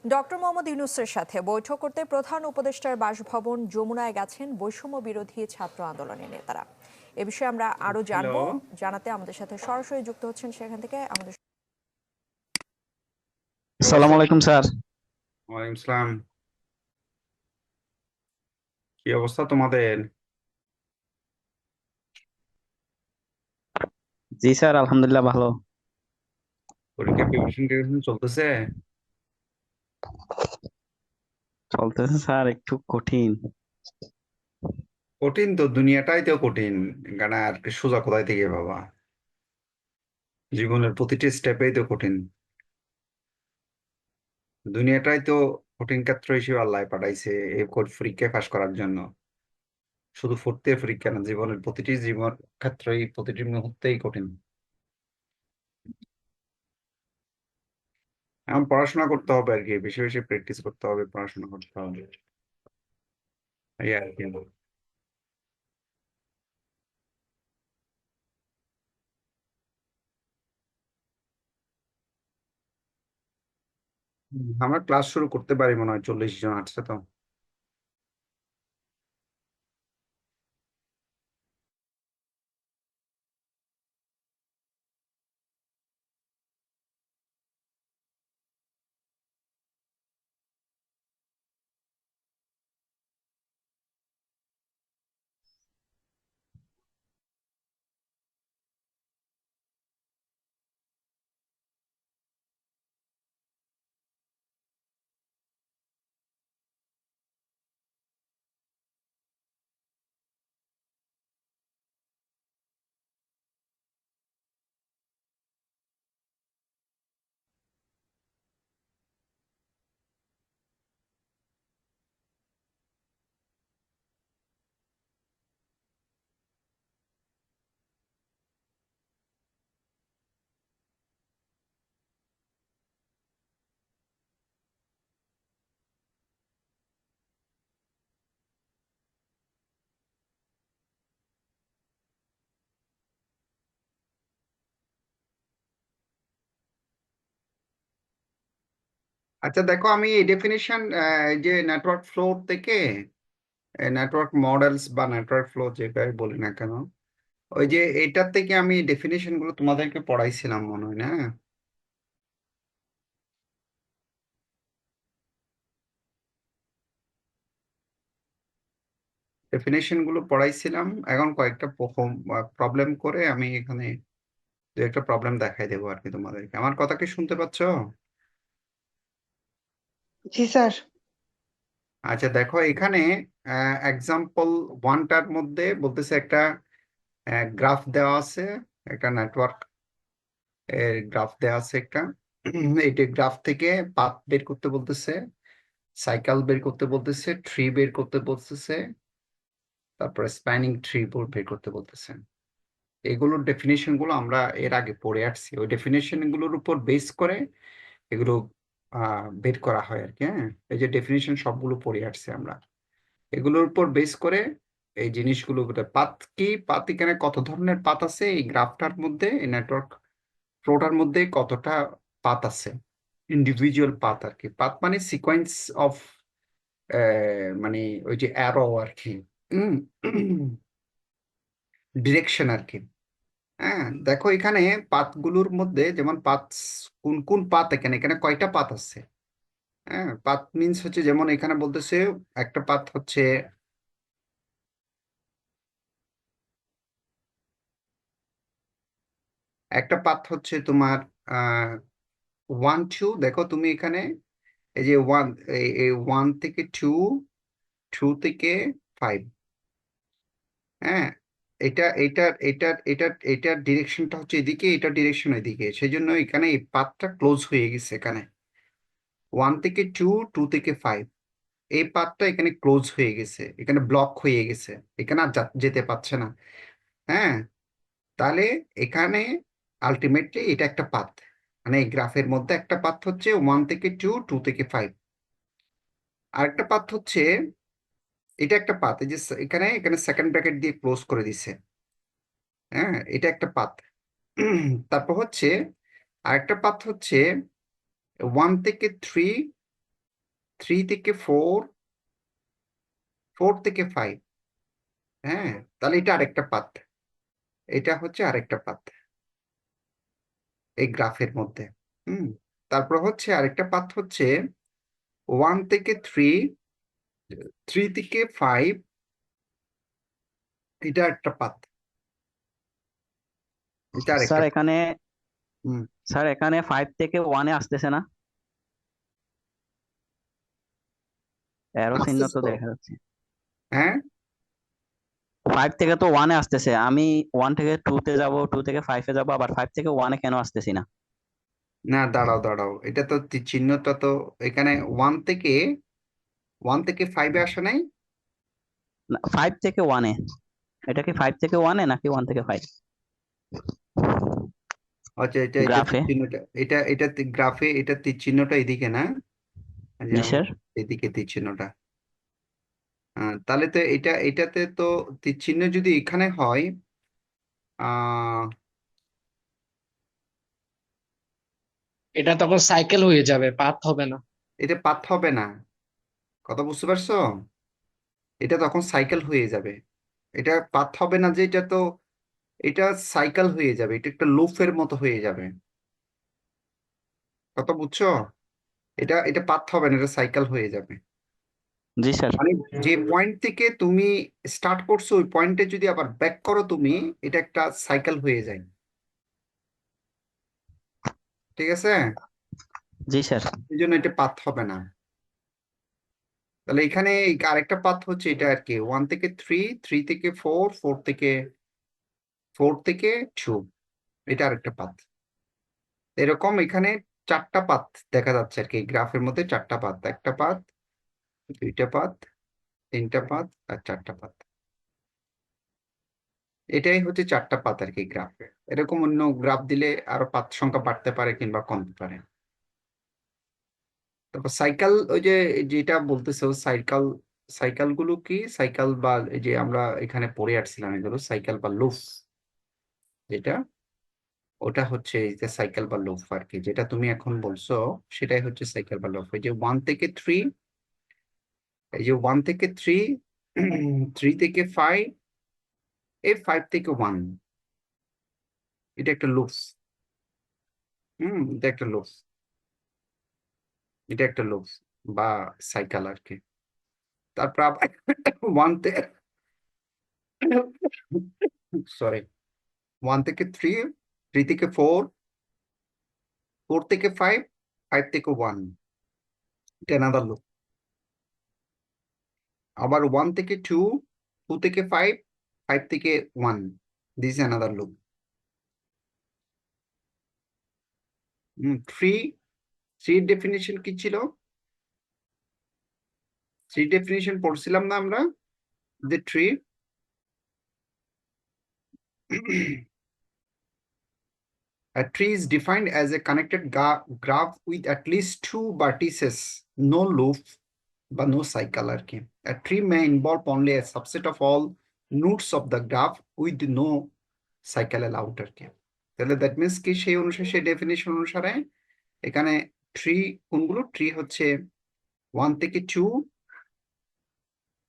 Doctor Mohammad ইউনূসের সাথে বৈঠক করতে প্রধান উপদেষ্টার বাসভবন যমুনায় গেছেন বৈষম্য বিরোধী ছাত্র আন্দোলনের নেতারা। এ বিষয়ে আমরা আরো হ্যালো, জানবো। জানাতে আমাদের সাথে সরাসরি যুক্ত হচ্ছেন সেখান থেকে আমাদের কি আসসালামু অবস্থা? আলাইকুম স্যার। ওয়ালাইকুম আসসালাম। কি অবস্থা তোমাদের? জি স্যার, আলহামদুলিল্লাহ ভালো পরীক্ষা প্রিপারেশন চলতেছে? চলতেছে স্যার, একটু কঠিন। কঠিন তো, দুনিয়াটাই তো কঠিন। গানা আর কি সোজা কোথায় থেকে বাবা? জীবনের প্রতিটি স্টেপেই তো কঠিন। দুনিয়াটাই তো কঠিন ক্ষেত্র হিসেবে আল্লাহ পাঠাইছে এই পরীক্ষায় পাশ করার জন্য। শুধু ফুটতে পরীক্ষা না, জীবনের প্রতিটি জীবন ক্ষেত্রেই প্রতিটি মুহূর্তেই কঠিন। এখন পড়াশোনা করতে হবে আর কি, বেশি বেশি প্র্যাকটিস করতে হবে, পড়াশোনা করতে হবে, এই আর কি। আমরা ক্লাস শুরু করতে পারি মনে হয়, 40 জন আসছে তো। আচ্ছা দেখো, আমি এই ডেফিনিশন, যে নেটওয়ার্ক ফ্লো থেকে নেটওয়ার্ক মডেলস বা নেটওয়ার্ক ফ্লো যেভাবে বলি না কেন, ওই যে এটার থেকে আমি ডেফিনিশন গুলো তোমাদেরকে পড়াইছিলাম মনে হয় না? ডেফিনেশন গুলো পড়াইছিলাম। এখন কয়েকটা প্রবলেম করে আমি এখানে দু একটা প্রবলেম দেখাই দেবো আর কি তোমাদেরকে। আমার কথা কি শুনতে পাচ্ছ? জি স্যার। আচ্ছা দেখো, এখানে এক্সাম্পল ওয়ানটার মধ্যে বলতেছে একটা গ্রাফ দেওয়া আছে, একটা নেটওয়ার্ক এর গ্রাফ দেওয়া আছে একটা। এইটা গ্রাফ থেকে পাথ বের করতে বলতেছে, সাইকেল বের করতে বলতেছে, ট্রি বের করতে বলতেছে, তারপরে স্প্যানিং ট্রি বের করতে বলতেছে। এগুলোর ডেফিনেশন গুলো আমরা এর আগে পড়ে আসছি। ওই ডেফিনেশন গুলোর উপর বেস করে এগুলো বের করা হয় আর কি। হ্যাঁ, এই যে ডেফিনেশন সবগুলো পড়ে আসছি আমরা, এগুলোর উপর বেস করে এই জিনিসগুলো। পাত কি, পাত এখানে কত ধরনের পাত আছে এই গ্রাফটার মধ্যে, এই নেটওয়ার্ক ফ্লোটার মধ্যে কতটা পাত আছে, ইন্ডিভিজুয়াল পাত আর কি। পাত মানে সিকোয়েন্স অফ, মানে ওই যে অ্যারো আর কি, ডিরেকশন আর কি। হ্যাঁ দেখো, এখানে পাতগুলোর মধ্যে যেমন পাত, কোন কোন পাত, এখানে এখানে কয়টা পাত আছে। হ্যাঁ, পাত মিনস হচ্ছে, যেমন এখানে বলতেছে একটা পাত হচ্ছে, একটা পাত হচ্ছে তোমার 1 2। দেখো তুমি এখানে এই যে ওয়ান, এই 1 থেকে 2, 2 থেকে 5। হ্যাঁ, এটার ডিরেকশনটা হচ্ছে এদিকে, এটার ডিরেকশন এদিকে, সেই জন্য এখানে এই পাথটা ক্লোজ হয়ে গেছে। এখানে 1 থেকে 2, 2 থেকে 5, এই পাথটা এখানে ক্লোজ হয়ে গেছে, এখানে ব্লক হয়ে গেছে, এখানে আর যেতে পারছে না। হ্যাঁ, তাহলে এখানে আলটিমেটলি এটা একটা পাথ, মানে এই গ্রাফের মধ্যে একটা পাথ হচ্ছে 1 থেকে 2, 2 থেকে 5। আরেকটা পাথ হচ্ছে, এটা একটা পাথ, এই যে এখানে এখানে সেকেন্ড ব্র্যাকেট দিয়ে ক্লোজ করে দিছে। হ্যাঁ, এটা একটা পাথ। তারপর হচ্ছে আরেকটা পাথ হচ্ছে 1 থেকে 3, 3 থেকে 4, 4 থেকে 5। হ্যাঁ, তাহলে এটা আরেকটা পাথ। এটা হচ্ছে আরেকটা পাথ এই গ্রাফের মধ্যে। হুম, তারপর হচ্ছে আরেকটা পাথ হচ্ছে 1 থেকে 3, 3 থেকে 5, এটা একটা পাথ। এটা আরেকটা স্যার পাথ। এখানে হুম, স্যার এখানে 5 থেকে 1-এ আসতেছে না, অ্যারো চিহ্ন আসতেছে তো তো। দেখা যাচ্ছে। হ্যাঁ, 5 থেকে তো 1-এ আসতেছে, আমি 1 থেকে 2-তে যাব, 2 থেকে 5-এ যাব, আবার 5 থেকে 1-এ কেন আসতেছি না? না, দাঁড়াও দাঁড়াও, এটা তো চিহ্নটা তো এখানে 1 থেকে 5-এ আসে নাই। 5 থেকে 1-এ, এটা কি 5 থেকে 1-এ নাকি 1 থেকে 5 আচ্ছা, এটা এটা তীর গ্রাফে? চিহ্নটা, এটা গ্রাফে এটা তীর চিহ্নটা এদিকে না? এই যে জি স্যার। এদিকে তীর চিহ্নটা। তাহলে তো এটাতে তো তীর চিহ্ন যদি এখানে হয়, আহ এটা তখন সাইকেল হয়ে যাবে, পাথ হবে না। এটা পাথ হবে না। কথা বুঝতে পারছো? এটা তখন সাইকেল হয়ে যাবে। এটা পাথ হবে না, যে এটা তো এটা সাইকেল হয়ে যাবে, এটা একটা লুপের মতো হয়ে যাবে। কথা বুঝছো? এটা পাথ হবে না, এটা সাইকেল হয়ে যাবে। জি স্যার। মানে যে পয়েন্ট থেকে তুমি স্টার্ট করছো ওই পয়েন্টে যদি আবার ব্যাক করো তুমি, এটা একটা সাইকেল হয়ে যায়। ঠিক আছে? জি স্যার। এই জন্য এটা পাথ হবে না। তাহলে এখানে আরেকটা পাথ হচ্ছে এটা আর কি, 1 থেকে 3, 3 থেকে 4, 4 থেকে 2, এটা আরেকটা পাথ। এরকম এখানে 4টা পাথ দেখা যাচ্ছে আর কি, গ্রাফের মধ্যে 4টা পাথ, একটা পাথ, 2টা পাথ, 3টা পাথ আর 4টা পাথ। এটাই হচ্ছে 4টা পাথ আর কি গ্রাফে। এরকম অন্য গ্রাফ দিলে আরো পাথ সংখ্যা বাড়তে পারে কিংবা কমতে পারে। তারপর সাইকেল, ওই যে যেটা বলতেছো সাইকেল, সাইকেল গুলো কি, সাইকেল বা এই যে আমরা এখানে পড়ে আসছিলাম এগুলো সাইকেল বা লুপ, যেটা ওটা হচ্ছে এই যে সাইকেল বা লুপ আর কি, যেটা তুমি এখন বলছো সেটাই হচ্ছে সাইকেল বা লুপ। এই যে 1 থেকে 3, এই যে 1 থেকে 3, 3 থেকে 5, এই 5 থেকে 1, এটা একটা লুপ। এটা একটা লুপ, এটা একটা লুপ বা সাইকেল আর কি। তারপর আবার 1 থেকে, সরি, 1 থেকে 3, 3 থেকে 4, 4 থেকে 5, 5 থেকে 1, এটা another loop। আবার 1 থেকে 2, 2 থেকে 5, 5 থেকে 1, this is another loop। 3 definition কি ছিল? 3 ডেফিনিশন পড়ছিলাম না আমরা, যে tree a tree is defined as a connected graph with at least 2 vertices, no loop বা no cycle আর কি। A tree may involve only a subset of all nodes of the graph with no cycle allowed আর কি। তাহলে that means কি, সেই অনুসারে সেই definition অনুসারে এখানে ট্রি কোনগুলো, ট্রি হচ্ছে 1 থেকে 2,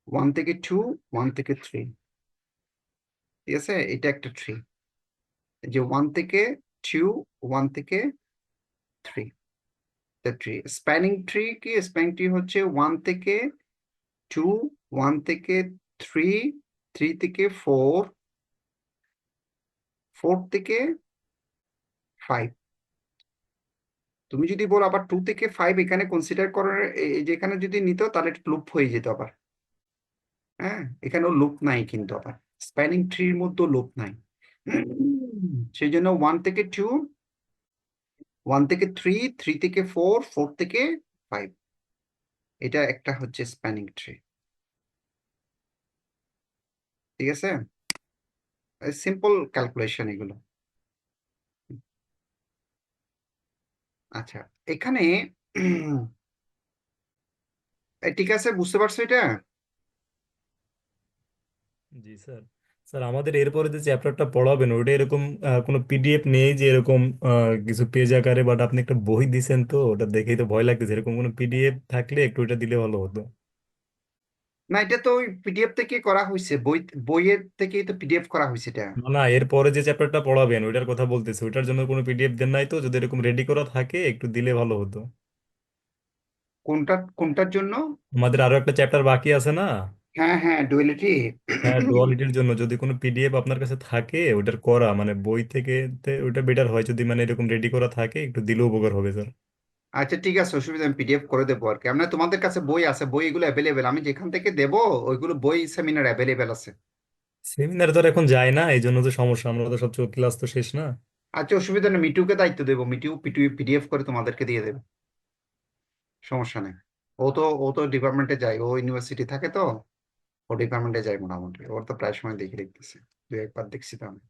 1 থেকে 2, 1 থেকে 3। ঠিক আছে, এটা একটা ট্রি, যে 1 থেকে 2, 1 থেকে 3, ট্রি। স্প্যানিং ট্রি কি, স্প্যানিং ট্রি হচ্ছে 1 থেকে 2, 1 থেকে 3, 3 থেকে 4, 4 থেকে 5। তুমি যদি বলো আবার 2 থেকে 5 এখানে কনসিডার করার, যেখানে যদি নিত তাহলে এটা লুপ হয়ে যেত আবার। হ্যাঁ, এখানেও লুপ নাই কিন্তু, আবার স্প্যানিং ট্রির মধ্যে লুপ নাই। সেই জন্য 1 থেকে 2, 1 থেকে 3, 3 থেকে 4, 4 থেকে 5, এটা একটা হচ্ছে স্প্যানিং ট্রি। ঠিক আছে, সিম্পল ক্যালকুলেশন এগুলো। আচ্ছা, এখানে ঠিক আছে, বুঝতে পারছো এটা? জি স্যার। স্যার আমাদের এরপরে যে চ্যাপ্টারটা পড়াবেন ওটা এরকম কোনো পিডিএফ নেই যে এরকম কিছু পেজ আকারে, বাট আপনি একটা বই দিছেন তো ওটা দেখেই তো ভয় লাগতেছে, এরকম কোনো পিডিএফ থাকলে একটু ওটা দিলে ভালো হতো। না, এটা তো ওই পিডিএফ থেকে করা হয়েছে, বইয়ের থেকেই তো পিডিএফ করা হয়েছে এটা। না না, এরপরে যে চ্যাপ্টারটা পড়াবেন ওইটার কথা বলতেছি, ওইটার জন্য কোনো পিডিএফ দেন নাই তো? যদি এরকম রেডি করা থাকে একটু দিলে ভালো হতো। কোনটার জন্য? আমাদের আরো একটা চ্যাপ্টার বাকি আছে না? হ্যাঁ হ্যাঁ, ডুয়ালিটি। হ্যাঁ, ডুয়ালিটির জন্য যদি কোনো পিডিএফ আপনার কাছে থাকে ওটার করা, মানে বই থেকে ওটা বেটার হয় যদি মানে এরকম রেডি করা থাকে, একটু দিলেও উপকার হবে স্যার। আচ্ছা ঠিক আছে, অসুবিধা, আমি পিডিএফ করে দেবো আর কি। আমরা তোমাদের কাছে বই আছে, বই এগুলো অ্যাভেলেবেল, আমি যেখান থেকে দেবো ওইগুলো বই সেমিনার অ্যাভেলেবেল আছে। সেমিনার তো আর এখন যায় না, এই জন্য তো সমস্যা, আমরা তো সব ক্লাস তো শেষ না। আচ্ছা অসুবিধা নেই, মিটুকে দায়িত্ব দেবো, মিটু পিডিএফ করে তোমাদেরকে দিয়ে দেবে, সমস্যা নেই। ও তো ডিপার্টমেন্টে যায়, ও ইউনিভার্সিটি থাকে তো, ও ডিপার্টমেন্টে যায় মোটামুটি, ওর তো প্রায় সময় দেখতেছি, দু একবার দেখছি তো আমি।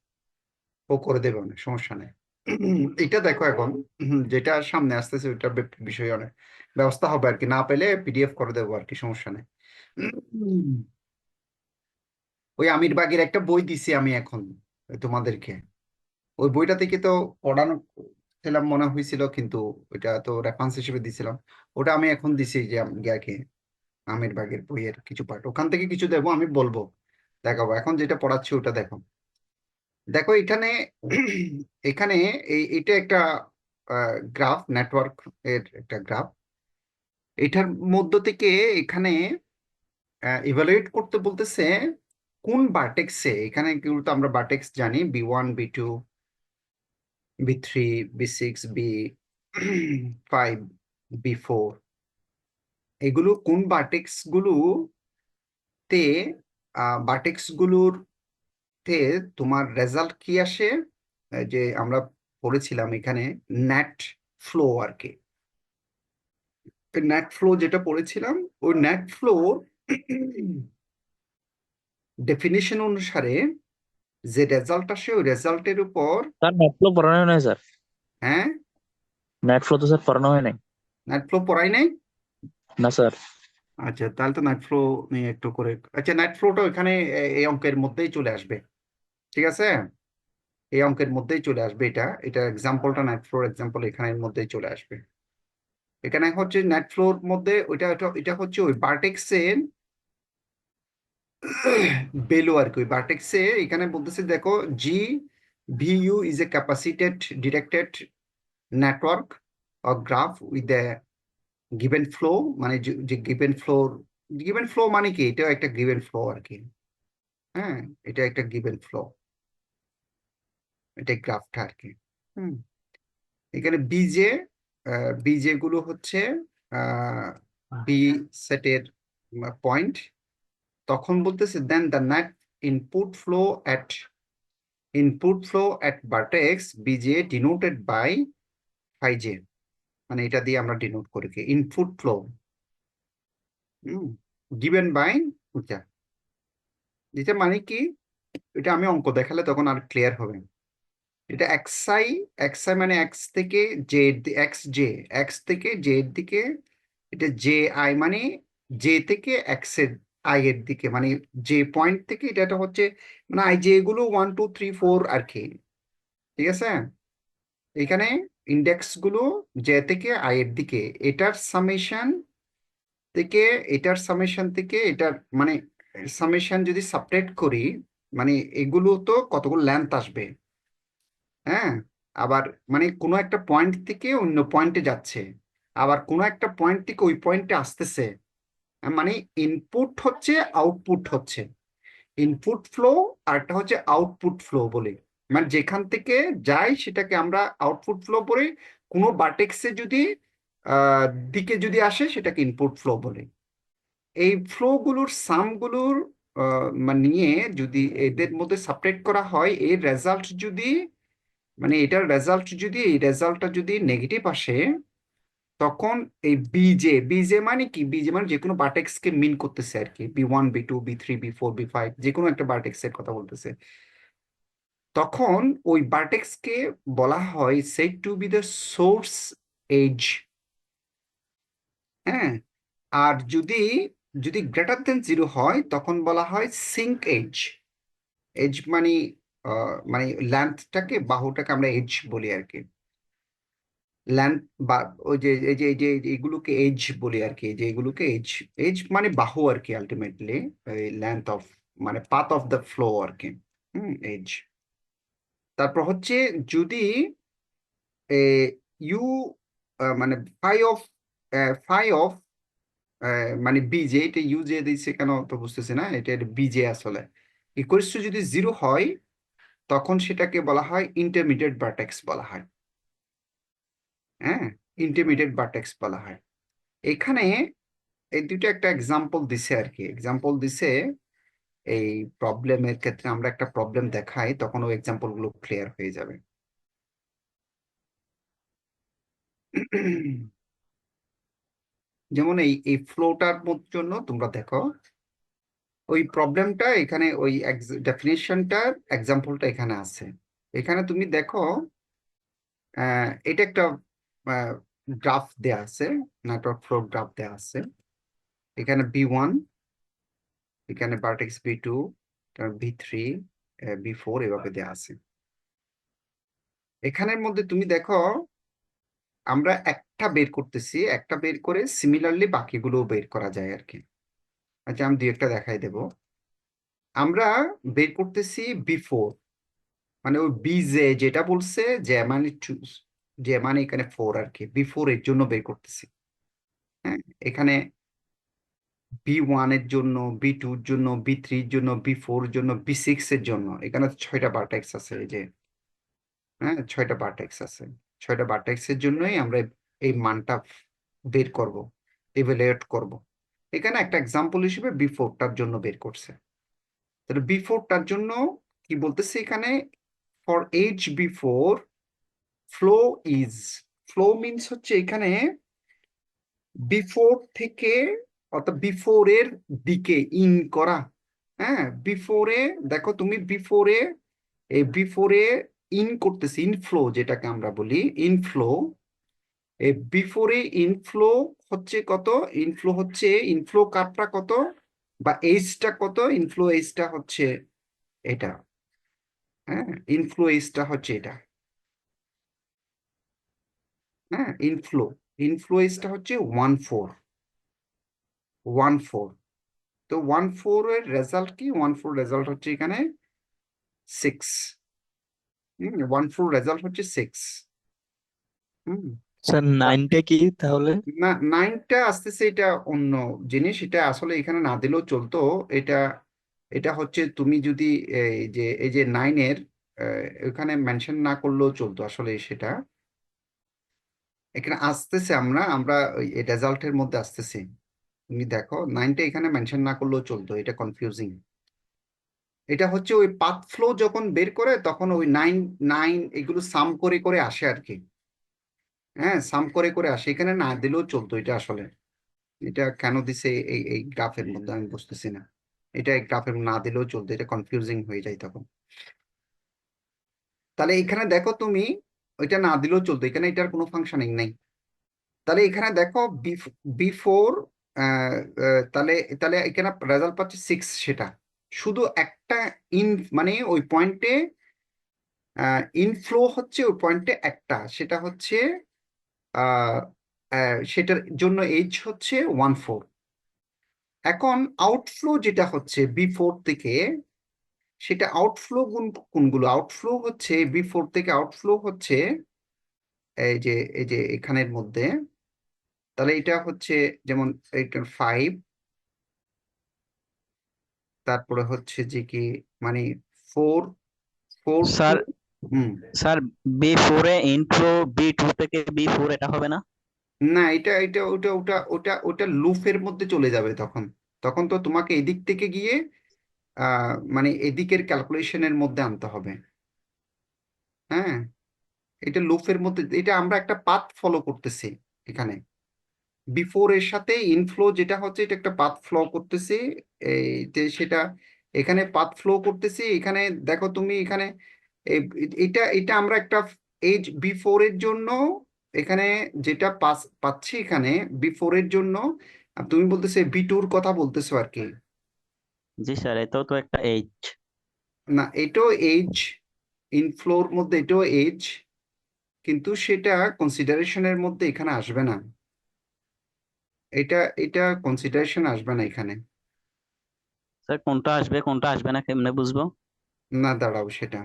ও করে দেবে, অনেক সমস্যা নেই। এটা দেখো এখন যেটা সামনে আসতেছে ওইটার বিষয়ে অনেক ব্যবস্থা হবে আর কি, না পেলে পিডিএফ করে দেবো আর কি, সমস্যা নেই। ওই আমির বাগের একটা বই দিছি আমি এখন তোমাদেরকে, ওই বইটা থেকে তো পড়ানো ছিলাম মনে হয়েছিল, কিন্তু ওইটা তো রেফারেন্স হিসেবে দিছিলাম, ওটা আমি এখন দিছি যে ইয়াকে আমির বাগের বইয়ের কিছু পার্ট, ওখান থেকে কিছু দেবো, আমি বলবো, দেখাবো। এখন যেটা পড়াচ্ছি ওটা দেখো। দেখো এখানে এখানে এটা একটা গ্রাফ, নেটওয়ার্ক এর একটা গ্রাফ। এটার মধ্য থেকে এখানে ইভালুয়েট করতে বলতেছে কোন ভার্টেক্সে, এখানে কিন্তু আমরা ভার্টেক্স জানি B1 B2 B3 B6 B5 B4, এগুলো কোন ভার্টেক্স গুলো তে ভার্টেক্স গুলোর তে তোমার রেজাল্ট কি আসে, যে আমরা পড়েছিলাম এখানে নেট ফ্লো আর কি, নেট ফ্লো যেটা পড়েছিলাম, ওই নেট ফ্লো ডেফিনিশন অনুসারে যে রেজাল্ট আসে ওই রেজাল্টের উপর। স্যার নেট ফ্লো পড়ানো হয় নাই স্যার। হ্যাঁ, নেট ফ্লো তো স্যার পড়ানো হয় নাই। নেট ফ্লো পড়াই নাই। না স্যার। আচ্ছা তাহলে তো নেট ফ্লো নিয়ে একটু করে, আচ্ছা নেট ফ্লোটা এখানে এই অঙ্কের মধ্যেই চলে আসবে, ঠিক আছে, এই অঙ্কের মধ্যেই চলে আসবে, এটা এক্সাম্পলটা, নেট ফ্লোর এক্সাম্পল এখানের মধ্যেই চলে আসবে। এখানে হচ্ছে নেট ফ্লোর মধ্যে এটা হচ্ছে ওই ভার্টেক্সের ভ্যালু আর কি, ওই ভার্টেক্সে এখানে বলতেছে দেখো G V U is a capacitated directed network or graph with a given flow, মানে যে গিভেন ফ্লো মানে কি, এটা একটা গিভেন ফ্লো আর কি। হ্যাঁ, এটা একটা গিভেন ফ্লো, এটা গ্রাফটা আর কি। হুম, এখানে বিজে গুলো হচ্ছে বি সেটের পয়েন্ট। তখন বলতেছে then the net input flow at vertex v j denoted by phi j, মানে এটা দিয়ে আমরা ডিনোট করি কি ইনপুট ফ্লো গিভেন বাই এটা, যেটা মানে কি, এটা আমি অঙ্ক দেখালে তখন আর ক্লিয়ার হবে। এটা এক্সআই মানে এক্স থেকে জে, এক্স থেকে জে এর দিকে, এটা জে আই মানে জে থেকে এক্স এর আই এর দিকে, মানে জে পয়েন্ট থেকে এটা হচ্ছে, মানে আই জে গুলো 1 2 3 4 আর কি, ঠিক আছে। এখানে ইন্ডেক্স গুলো জে থেকে আই এর দিকে, এটার সামেশন থেকে এটার মানে সামেশন যদি সাবট্রাক্ট করি, মানে এগুলো তো কতগুলো লেন্থ আসবে। হ্যাঁ, আবার মানে কোনো একটা পয়েন্ট থেকে অন্য পয়েন্টে যাচ্ছে, আবার কোনো একটা পয়েন্ট থেকে ওই পয়েন্টে আসতেছে, মানে ইনপুট হচ্ছে আউটপুট হচ্ছে, ইনপুট ফ্লো আর একটা হচ্ছে আউটপুট ফ্লো বলে, মানে যেখান থেকে যায় সেটাকে আমরা আউটপুট ফ্লো বলি, কোনো ভার্টেক্সে যদি দিকে যদি আসে সেটাকে ইনপুট ফ্লো বলে। এই ফ্লো গুলোর সামগুলোর মানে নিয়ে যদি এদের মধ্যে সাবট্রাক্ট করা হয়, এর রেজাল্ট যদি, মানে এটার রেজাল্ট যদি, এই রেজাল্টটা যদি নেগেটিভ আসে, তখন এই বিজে মানে কি, বিজে মানে যে কোনো ভার্টেক্স কে মিন করতেছে আর কি, B1 B2 B3 B4 B5 যে কোনো একটা ভার্টেক্স এর কথা বলতেছে, তখন ওই ভার্টেক্স কে বলা হয় said to be the source edge. হ্যাঁ, আর যদি যদি গ্রেটার দেন 0 হয় তখন বলা হয় সিঙ্ক এজ। এজ মানে লেন্থটাকে, বাহুটাকে আমরা এজ বলি আর কি। লেন্থ বা ওই যে এগুলোকে এজ বলি আর কি, যে এগুলোকে এজ। এজ মানে বাহু আর কি, আলটিমেটলি লেন্থ অফ মানে পাথ অফ দ্য ফ্লো আর কি। এজ। তারপর হচ্ছে যদি ইউ মানে ফাই অফ মানে বিজে, এটা ইউ যে দিচ্ছে কেন তো বুঝতেছি না, এটা বিজে আসলে ইকুয়ালস টু যদি 0 হয়, তখন সেটাকে বলা হয় ইন্টারমিডিয়েট ভার্টেক্স বলা হয়। হ্যাঁ, ইন্টারমিডিয়েট ভার্টেক্স বলা হয়। এখানে এই দুটো একটা এক্সাম্পল দিছে আর কি, এক্সাম্পল দিছে। এই প্রবলেমের ক্ষেত্রে আমরা একটা প্রবলেম দেখাই, তখন ওই এক্সাম্পল গুলো ক্লিয়ার হয়ে যাবে। যেমন এই ফ্লোটার জন্য তোমরা দেখো ওই প্রবলেমটা এখানে, ওই ডেফিনেশনটার এক্সাম্পলটা এখানে আছে। এখানে তুমি দেখো এটা একটা গ্রাফ দেয়া আছে, নেটওয়ার্ক ফ্লো গ্রাফ দেয়া আছে। এখানে B1, এখানে ভার্টেক্স B2, B3, B4 এভাবে দেয়া আছে। এখানের মধ্যে তুমি দেখো আমরা একটা বের করতেছি, একটা বের করে সিমিলারলি বাকিগুলো বের করা যায় আর কি। আচ্ছা, আমি দুই একটা দেখাই দেব। আমরা বের করতেছি B4, মানে ওই বিজে যেটা বলছে, যে মানে যে মানে এখানে 4 আর কি, B4 এর জন্য বের করতেছি। হ্যাঁ, এখানে B1 এর জন্য, B2 এর জন্য, B3 এর জন্য, B4 এর জন্য, B6 এর জন্য। এখানে 6টা ভার্টেক্স আছে, এই যে, হ্যাঁ 6টা ভার্টেক্স আছে। 6টা ভার্টেক্সের জন্যই আমরা এই মানটা বের করব, ইভ্যালুয়েট করব। এখানে একটা এক্সাম্পল হিসেবে B4টার জন্য বের করছে। তাহলে B4টার জন্য কি বলতেছে এখানে, for H B4 flow is, flow means হচ্ছে এখানে B4 থেকে, অর্থাৎ B4 এর দিকে ইন করা। হ্যাঁ, B4 এ দেখো তুমি B4 এ, এই B4 এ ইন করতেছি, ইনফ্লো যেটাকে আমরা বলি ইনফ্লো। এই B4 এ ইনফ্লো হচ্ছে কত, ইনফ্লো কাটটা কত বা এইচটা কত, ইনফ্লো এইচটা হচ্ছে এটা। হ্যাঁ, ইনফ্লো এইচটা হচ্ছে এটা। হ্যাঁ, ইনফ্লো এইচটা হচ্ছে 14। তো 14 এর রেজাল্ট কি, 14 রেজাল্ট হচ্ছে এখানে 6। 14 রেজাল্ট হচ্ছে 6। হুম, স্যার 9টা কি তাহলে? না 9টা আসতেছে, এটা অন্য জিনিস, এটা আসলে এখানে না দিলেও চলতো। এটা এটা হচ্ছে তুমি যদি এই যে 9-এর এখানে মেনশন না করলেও চলতো আসলে, সেটা এখানে আসতেছে, আমরা ওই রেজাল্টের মধ্যে আসতেছি। তুমি দেখো 9টা এখানে মেনশন না করলেও চলতো, এটা কনফিউজিং। এটা হচ্ছে ওই পাথ ফ্লো যখন বের করে, তখন ওই 9 এগুলো সাম করে করে আসে আর কি। হ্যাঁ, সাম করে করে আসে, এখানে না দিলেও চলতো এটা আসলে। এটা কেন দিছে এই গ্রাফের মধ্যে আমি বুঝতেছি না। এটা এই গ্রাফের না দিলেও চলতো, এটা কনফিউজিং হয়ে যায় তখন। তাহলে এখানে দেখো তুমি, ওইটা না দিলেও চলতো, এখানে এটার কোনো ফাংশনিং নেই। তাহলে এখানে দেখো B4, তাহলে তাহলে এখানে রেজাল্ট পাচ্ছে 6, সেটা শুধু একটা ইন, মানে ওই পয়েন্টে ইনফ্লো হচ্ছে ওই পয়েন্টে একটা, সেটা হচ্ছে সেটার জন্য এইচ হচ্ছে 14। এখন আউটফ্লো যেটা হচ্ছে B4 থেকে, সেটা আউটফ্লো কোনগুলো, আউটফ্লো হচ্ছে B4 থেকে, আউটফ্লো হচ্ছে এই যে এখানের মধ্যে। তাহলে এটা হচ্ছে যেমন এইটার 5, তারপরে হচ্ছে যে কি মানে 4 স্যার, হুম, স্যার B4 এ ইনফ্লো B2 থেকে B4 এটা হবে না? না এটা এটা ওটা ওটা ওটা ওটা লুপের মধ্যে চলে যাবে তখন। তখন তো তোমাকে এদিক থেকে গিয়ে মানে এদিকের ক্যালকুলেশনের মধ্যে আনতে হবে। হ্যাঁ, এটা লুপের মধ্যে, এটা আমরা একটা পাথ ফলো করতেছি এখানে। বিফোর এর সাথে ইনফ্লো যেটা হচ্ছে, এটা একটা পাথ ফ্লো করতেছি। এই যে সেটা এখানে পাথ ফ্লো করতেছি। এখানে দেখো তুমি এখানে এটা এটা আমরা একটা এজ B4 এর জন্য এখানে যেটা পাচ্ছি এখানে B4 এর জন্য, আর তুমি বলতেছো B2 এর কথা বলতেছো আর কি। জি স্যার, এটাও তো একটা এইচ। না, এটাও এজ, ইনফ্লোর মধ্যে এটাও এজ, কিন্তু সেটা কনসিডারেশনের মধ্যে এখানে আসবে না। এটা কনসিডারেশন আসবে না এখানে। স্যার কোনটা আসবে কোনটা আসবে না কেমনে বুঝবো? না, দাঁড়াও, সেটা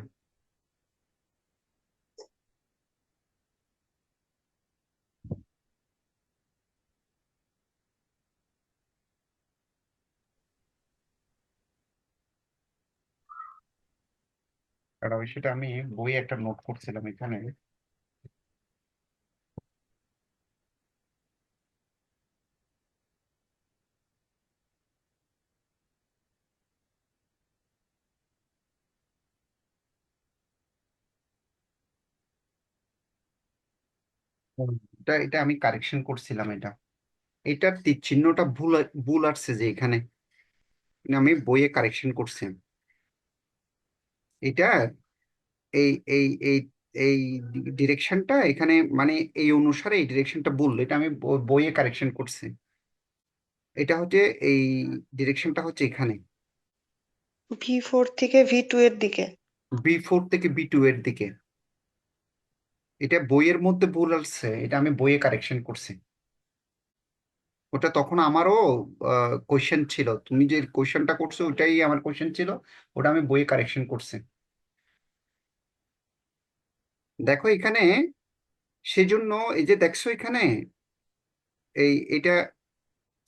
দাঁড়াও, সেটা আমি বই একটা নোট করছিলাম এখানে। এটা আমি কারেকশন করছিলাম। এটার তীর চিহ্নটা ভুল ভুল আসছে যে এখানে, আমি বইয়ে কারেকশন করছি। এটা এই এই এই এই ডিরেকশনটা এখানে, মানে এই অনুসারে এই ডিরেকশনটা ভুল, এটা আমি বইয়ে কারেকশন করছি। এটা হচ্ছে এই ডিরেকশনটা হচ্ছে এখানে, V4 থেকে V2 এর দিকে। B4 থেকে B2 এর দিকে। এটা বইয়ের মধ্যে ভুল আসছে, এটা আমি বইয়ে কারেকশন করছি। ওটা তখন আমারও কোয়েশ্চেন ছিল, তুমি যে কোয়েশ্চেনটা করছো ওটাই আমার কোয়েশ্চেন ছিল, ওটা আমি বইয়ে কারেকশন করছি। দেখো এখানে, সেজন্য এই যে দেখছো এখানে এটা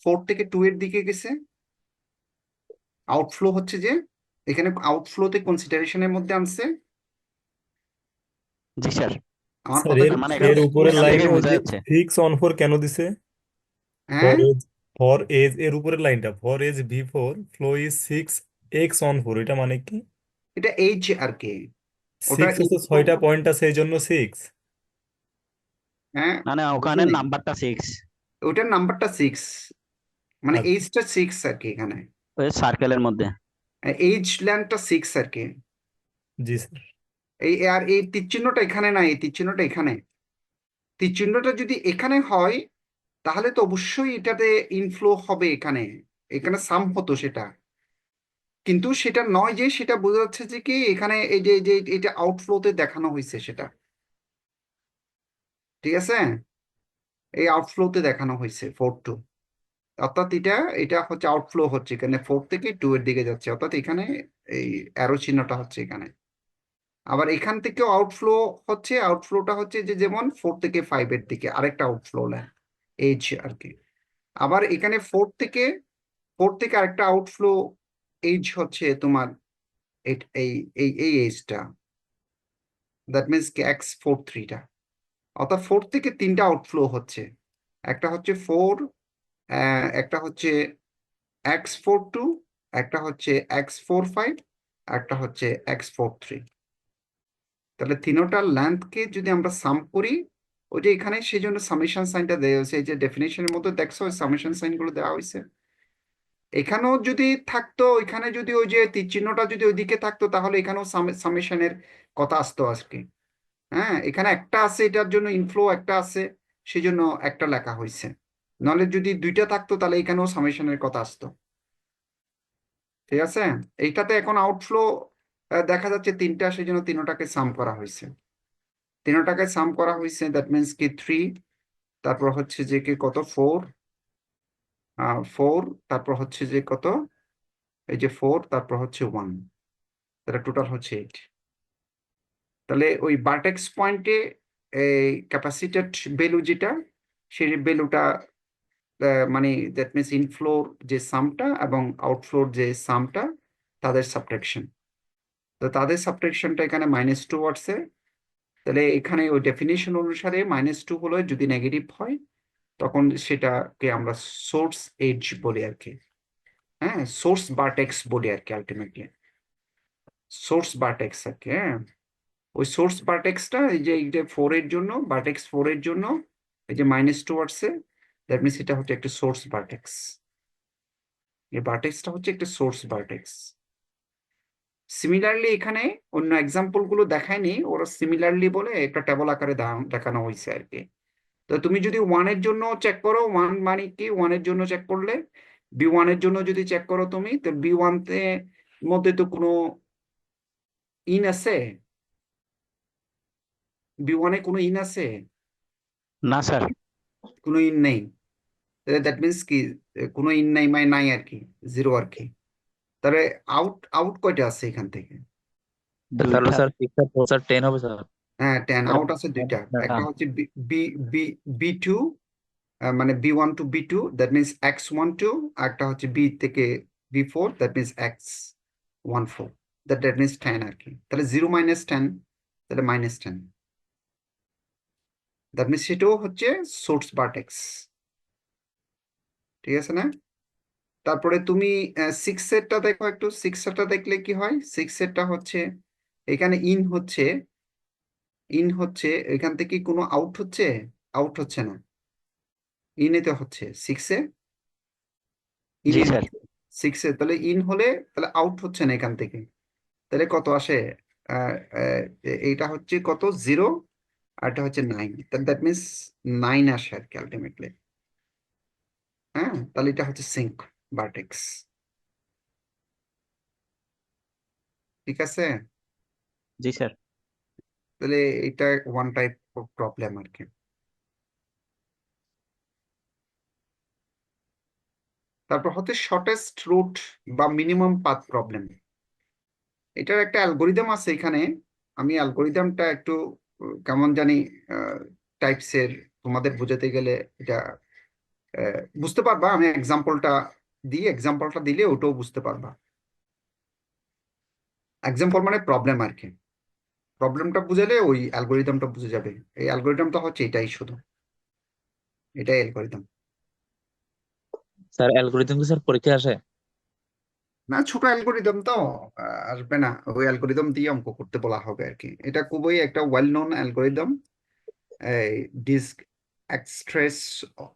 4 থেকে 2 এর দিকে গেছে, আউটফ্লো হচ্ছে যে এখানে আউটফ্লোতে কনসিডারেশনের মধ্যে আনছে। জি স্যার। আমার স্যার কথা এর মানে বুঝছো? এর উপরের এখান থেকে লাইনে ওই বোঝা যে যাচ্ছে। 6 on 4 কেন দিছে? হ্যাঁ, ফর এজ এর উপরের লাইনটা, for edge V4 flow is 6 x on 4, এটা মানে কি? এটা এইচ আর কি, ওটা 6 হচ্ছে inflow, 6টা পয়েন্ট আছে এই জন্য 6। হ্যাঁ, মানে ওখানে বুঝলি? নাম্বারটা 6, ওটার নাম্বারটা 6, মানে আচ্ছা, এইচটা 6 আর কি এখানে, ওই সার্কেলের মধ্যে। এইচ ল্যান্ডটা 6 আর কি। জি স্যার। আর এই তীর চিহ্নটা এখানে নাই, এই তীর চিহ্নটা এখানে। তীর চিহ্নটা যদি এখানে হয় তাহলে তো অবশ্যই এটাতে ইনফ্লো হবে এখানে, এখানে সাম হতো সেটা, কিন্তু সেটা নয়, যে সেটা বোঝা যাচ্ছে যে কি এখানে এই যে এটা আউটফ্লোতে দেখানো হয়েছে সেটা, ঠিক আছে? এই আউটফ্লোতে দেখানো হয়েছে 4-2, অর্থাৎ এটা হচ্ছে আউটফ্লো হচ্ছে এখানে 4 থেকে 2 এর দিকে যাচ্ছে, অর্থাৎ এখানে এই অ্যারো চিহ্নটা হচ্ছে এখানে। আবার এখান থেকেও আউটফ্লো হচ্ছে, আউটফ্লোটা হচ্ছে যে যেমন 4 থেকে 5 এর দিকে আরেকটা আউটফ্লো লাইন, এইচ আর কি। আবার এখানে 4 থেকে আরেকটা আউটফ্লো এইচ হচ্ছে তোমার এই এই এই এই এইচটা, দ্যাট মিনস কি X43টা, অর্থাৎ 4 থেকে 3টা আউটফ্লো হচ্ছে। একটা হচ্ছে 4, একটা হচ্ছে X42, একটা হচ্ছে X45, একটা হচ্ছে X43। তাহলে তিনোটার লেন্থকে যদি আমরা সাম করি, ওই যে এখানে সেই জন্য সামেশন সাইনটা দেওয়া হয়েছে, এই যে ডেফিনেশনের মধ্যে দেখছো ওই সামেশন সাইন গুলো দেওয়া হয়েছে। এখানেও যদি থাকতো, এখানে যদি ওই যে তীর চিহ্নটা যদি ওইদিকে থাকতো তাহলে এখানেও সামেশনের কথা আসতো আজকে। হ্যাঁ, এখানে একটা আছে, এটার জন্য ইনফ্লো একটা আছে, সেই জন্য একটা লেখা হয়েছে। নাহলে যদি দুইটা থাকতো তাহলে এখানেও সামেশনের কথা আসতো, ঠিক আছে? এইটাতে এখন আউটফ্লো দেখা যাচ্ছে 3টা, সেই জন্য তিনোটাকে সাম করা হয়েছে। তিনোটাকে সাম করা হয়েছে, দ্যাট মিনস কি 3, তারপর হচ্ছে যে কি কত 4, 4, তারপর হচ্ছে যে কত, এই যে 4, তারপর হচ্ছে 1, তাহলে টোটাল হচ্ছে 8। তাহলে ওই ভার্টেক্স পয়েন্টে এই ক্যাপাসিটেড ভ্যালু যেটা, সেই ভ্যালুটা মানে দ্যাট মিনস ইনফ্লোর যে সামটা এবং আউটফ্লোর যে সামটা, তাদের সাবট্রাকশন। তো তাদের সাবট্রাকশনটা এখানে -2 আসছে। তাহলে এখানে ওই ডেফিনেশন অনুসারে -2 হলে যদি নেগেটিভ হয় তখন সেটাকে আমরা সোর্স এজ বলি আর কি। হ্যাঁ, সোর্স ভার্টেক্স বলি আর কি, আলটিমেটলি সোর্স ভার্টেক্স আর কি। হ্যাঁ, ওই সোর্স ভার্টেক্সটা এই যে 4 এর জন্য, ভার্টেক্স 4 এর জন্য এই যে -2 আসছে, দ্যাট মিনস এটা হচ্ছে একটা সোর্স ভার্টেক্স। এই ভার্টেক্সটা হচ্ছে একটা সোর্স ভার্টেক্স। সিমিলারলি এখানে অন্য এক্সাম্পল গুলো দেখায়নি, ওরা সিমিলারলি বলে একটা টেবল আকারে দেখানো হয়েছে আর কি। তো তুমি যদি 1 এর জন্য চেক করো, 1 মানে কি, 1 এর জন্য চেক করলে, B1 এর জন্য যদি চেক করো তুমি, তো B1 তে মধ্যে তো কোনো ইন আছে? বি1-এ কোনো ইন আছে? না স্যার। কোনো ইন নেই। তাহলে দ্যাট মিনস কি কোনো ইন নাই মানে নাই আর কি, জিরো আর কি। তাহলে আউট আউট কয়টা আছে এখান থেকে? তাহলে দুইটা। স্যার 6 আর 4 স্যার 10 হবে স্যার। হ্যাঁ 10 আউট আছে দুইটা, একটা হচ্ছে বি বি বি2 মানে B one to B two that means x12, আর একটা হচ্ছে বি থেকে B four that means x14, that means 10 আর কি। তাহলে 0 মাইনাস 10, তাহলে -10, দ্যাট মিনস সেটাও হচ্ছে সোর্স ভার্টেক্স। ঠিক আছে না? তারপরে তুমি 6 সেটটা দেখো একটু, 6 সেটটা দেখলে কি হয়? 6 সেটটা হচ্ছে এখানে ইন হচ্ছে এখান থেকে কোনো আউট হচ্ছে? আউট হচ্ছে না, ইনেতে হচ্ছে 6-এ, জি ইনে স্যার। 6-এ। তাহলে ইন হলে তাহলে আউট হচ্ছে না এখান থেকে, তাহলে কত আসে? এইটা হচ্ছে কত? 0, আর এটা হচ্ছে 9, দ্যাট মিনস 9 আসে আর কি আলটিমেটলি। হ্যাঁ, তাহলে এটা হচ্ছে সিঙ্ক ভার্টেক্স। ঠিক আছে? জি স্যার। তাহলে এটা ওয়ান টাইপ অফ প্রবলেম আর কি। তারপর হচ্ছে শর্টেস্ট রুট বা মিনিমাম পাথ প্রবলেম। এটার একটা অ্যালগোরিদম আছে এখানে। আমি অ্যালগোরিদমটা একটু কেমন জানি টাইপসের, তোমাদের বোঝাতে গেলে এটা বুঝতে পারবা। আমি এক্সাম্পলটা দিলে ওটাও বুঝতে পারবা। এক্সাম্পল মানে প্রবলেম আর কি। প্রবলেমটা বুঝালে ওই অ্যালগোরিদমটা বুঝে যাবে। এই অ্যালগোরিদমটা হচ্ছে এটাই, শুধু এটাই অ্যালগোরিদম। স্যার অ্যালগরিদম কি স্যার পরীক্ষায় আসে? না, ছোট অ্যালগোরিদম তো আসবে না, ওই অ্যালগোরিদম দিয়ে অঙ্ক করতে বলা হবে আর কি। এটা খুবই একটা ওয়েল নোন অ্যালগোরিদম, এই ডিস্ক এক্সট্রেস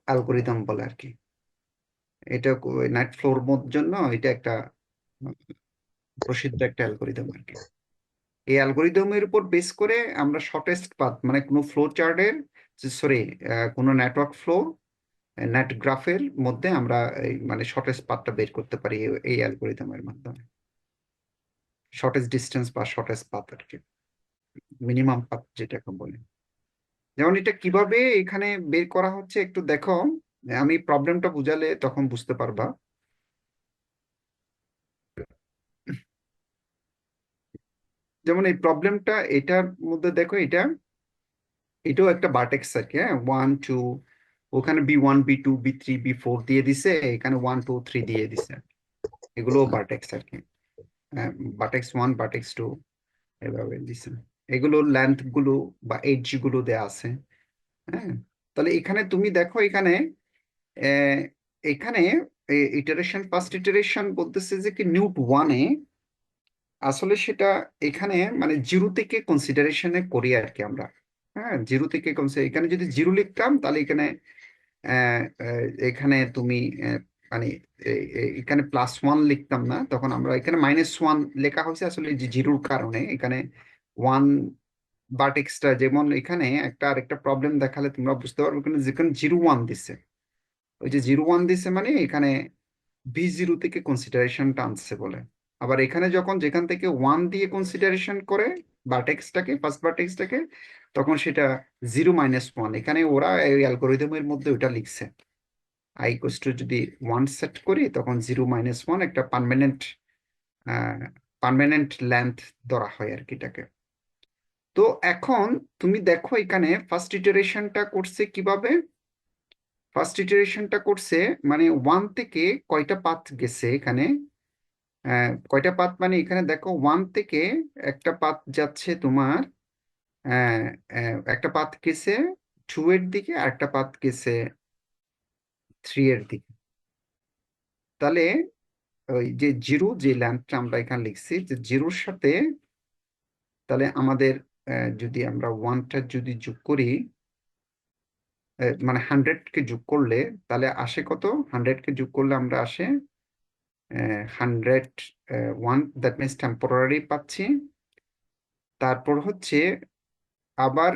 অ্যালগোরিদম বলে আর কি। এটা নাইট ফ্লোর মোড জন্য এটা একটা প্রসিদ্ধ একটা অ্যালগোরিদম আর কি। এই অ্যালগোরিদমের উপর বেস করে আমরা শর্টেস্ট পাথ মানে কোনো ফ্লো চার্টের, সরি, কোনো নেটওয়ার্ক ফ্লো নেট গ্রাফের মধ্যে আমরা এই মানে শর্টেস্ট পাথটা বের করতে পারি এই অ্যালগোরিদমের মাধ্যমে। শর্টেস্ট ডিস্টেন্স বা শর্টেস্ট পাথ আর কি, মিনিমাম পাথ যেটাকে বলে। যেমন এটা কিভাবে এখানে বের করা হচ্ছে একটু দেখো, আমি প্রবলেমটা বুঝালে তখন বুঝতে পারবা। যেমন এই প্রবলেমটা এটার মধ্যে দেখো, এটাও একটা ভার্টেক্স আর কি। হ্যাঁ, 1 2, ওখানে বি1 বি2 বি3 বি4 দিয়ে দিছে, এখানে 1 2 3 দিয়ে দিছে। এগুলো ভার্টেক্স আর কি, ভার্টেক্স 1 ভার্টেক্স 2 এভাবে দিছে। এগুলোর লেন্থ গুলো বা এজ গুলো দেয়া আছে। হ্যাঁ, তাহলে এখানে তুমি দেখো এখানে আহ, এখানে ফার্স্ট ইটারেশন বলতেছে যে কি নিউট 1-এ আসলে সেটা এখানে মানে জিরো থেকে কনসিডারেশনে করি আর কি আমরা। হ্যাঁ, জিরো থেকে এখানে যদি জিরো লিখতাম তাহলে এখানে এখানে তুমি মানে এখানে +1 লিখতাম না, তখন আমরা এখানে -1 লেখা হয়েছে আসলে যে জিরোর কারণে। এখানে 1 ভার্টেক্সটা যেমন এখানে একটা আরেকটা প্রবলেম দেখালে তোমরা বুঝতে পারবে, এখানে যেখানে 0 1 দিছে, ওই যে 0 1 দিছে মানে এখানে বি0 থেকে কনসিডারেশনটা আনছে বলে। আবার এখানে যখন যেখান থেকে 1 দিয়ে কনসিডারেশন করে ভার্টেক্সটাকে, ফার্স্ট ভার্টেক্সটাকে, তখন সেটা 0 -1। এখানে ওরা এই অ্যালগোরিদমের মধ্যে ওটা লিখছে, i = যদি 1 সেট করি তখন 0 -1 একটা পার্মানেন্ট লেন্থ ধরা হয় আর কি এটাকে। তো এখন তুমি দেখো এখানে ফার্স্ট ইটারেশনটা করছে কিভাবে। ফার্স্ট ইটারেশনটা করছে মানে 1 থেকে কয়টা পাথ গেছে এখানে, কয়টা পাথ মানে এখানে দেখো 1 থেকে একটা পাথ যাচ্ছে তোমার, একটা পাথ গেছে 2 এর দিকে, আর একটা পাথ গেছে 3 এর দিকে। তাহলে ওই যে জিরো যে ল্যাম্পটা আমরা এখানে লিখছি, যে জিরোর সাথে তাহলে আমাদের যদি আমরা 1টা যদি যোগ করি, মানে 100কে যোগ করলে তাহলে আসে কত? 100কে যোগ করলে আমরা আসে 101, দ্যাট মিনস টেম্পোরারি পাচ্ছি। তারপর হচ্ছে আবার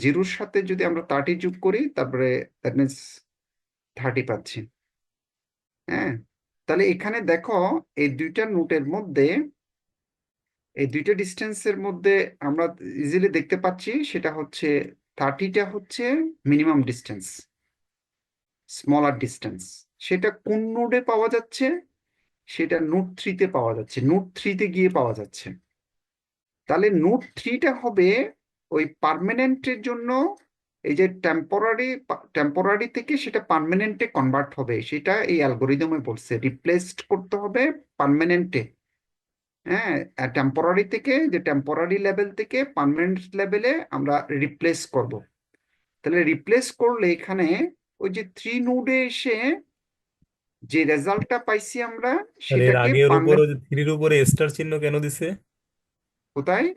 জিরোর সাথে যদি আমরা 30 যোগ করি, তারপরে দ্যাট মিনস 30 পাচ্ছি। হ্যাঁ, তাহলে এখানে দেখো এই দুইটা নোটের মধ্যে এই দুইটা ডিস্টেন্সের মধ্যে আমরা ইজিলি দেখতে পাচ্ছি সেটা হচ্ছে 30টা হচ্ছে মিনিমাম ডিস্টেন্স, স্মলার ডিস্টেন্স। সেটা কোন নোডে পাওয়া যাচ্ছে? সেটা নোড 3-তে পাওয়া যাচ্ছে, নোড 3-তে গিয়ে পাওয়া যাচ্ছে। তাহলে নোড 3টা হবে ওই পার্মানেন্টের জন্য, এই যে টেম্পোরারি থেকে সেটা পার্মানেন্টে কনভার্ট হবে, সেটা এই অ্যালগোরিদমে বলছে রিপ্লেসড করতে হবে পার্মানেন্টে। হ্যাঁ, টেম্পোরারি থেকে, যে টেম্পোরারি লেভেল থেকে পার্মানেন্ট লেভেলে আমরা রিপ্লেস করব। তাহলে রিপ্লেস করলে এখানে ওই যে 3 নোডে এসে যে রেজাল্টটা পাইছি আমরা আর এর সেটাকে আগে ওর উপর ওই পার্মানেন্ট। যে থ্রির উপরে স্টার চিহ্ন কেন দিছে? কোথায়?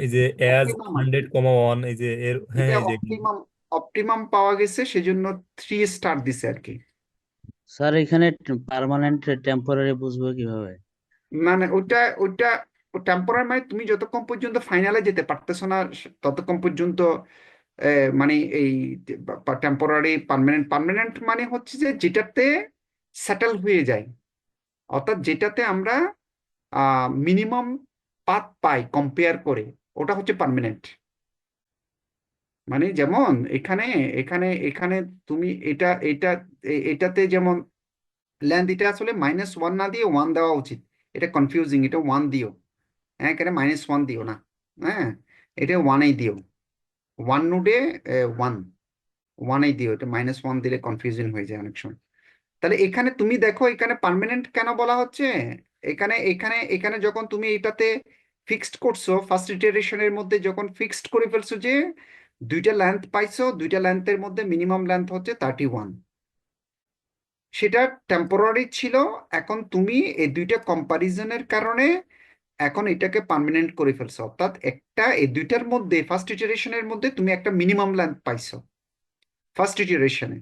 এই যে অ্যাজ অপটিমাম আর কি। 100,1 এই যে এর, হ্যাঁ এটা এই যে অপটিমাম পাওয়া গেছে, সেজন্য 3 স্টার দিছে আর কি। স্যার এখানে পার্মানেন্ট টেম্পোরারি বুঝবো কিভাবে? মানে ওটা ওটা টেম্পোরারি মানে তুমি যতক্ষণ পর্যন্ত ফাইনালে যেতে পারতেছো না ততক্ষণ পর্যন্ত মানে এই টেম্পোরারি। পার্মানেন্ট মানে হচ্ছে যে যেটাতে সেটেল হয়ে যায়, অর্থাৎ যেটাতে আমরা মিনিমাম পাথ পাই কম্পেয়ার করে, ওটা হচ্ছে পার্মানেন্ট। মানে যেমন এখানে এখানে এখানে তুমি এটাতে যেমন লেন্থ, এটা আসলে -1 না দিয়ে 1 দেওয়া উচিত, এটা কনফিউজিং, এটা 1 দিও। হ্যাঁ, এখানে -1 দিও না, হ্যাঁ এটা 1-এই দিও। 1 নোডে 1-এই দিও, এটা -1 দিলে কনফিউজিং হয়ে যায় অনেক সময়। তাহলে এখানে তুমি দেখো এখানে পার্মানেন্ট কেন বলা হচ্ছে। এখানে এখানে এখানে যখন তুমি এটাতে ফিক্সড করছো, ফার্স্ট ইটারেশনের মধ্যে যখন ফিক্সড করে ফেলছো যে দুইটা লেন্থ পাইছো, দুইটা লেন্থের মধ্যে মিনিমাম লেন্থ হচ্ছে 31, সেটা টেম্পোরারি ছিল। এখন তুমি এই দুইটা কম্পারিজনের কারণে এখন এটাকে পার্মানেন্ট করে ফেলছো, অর্থাৎ এই দুইটার মধ্যে ফার্স্ট ইটারেশনের মধ্যে তুমি একটা মিনিমাম লেন্থ পাইছো ফার্স্ট ইটারেশনে,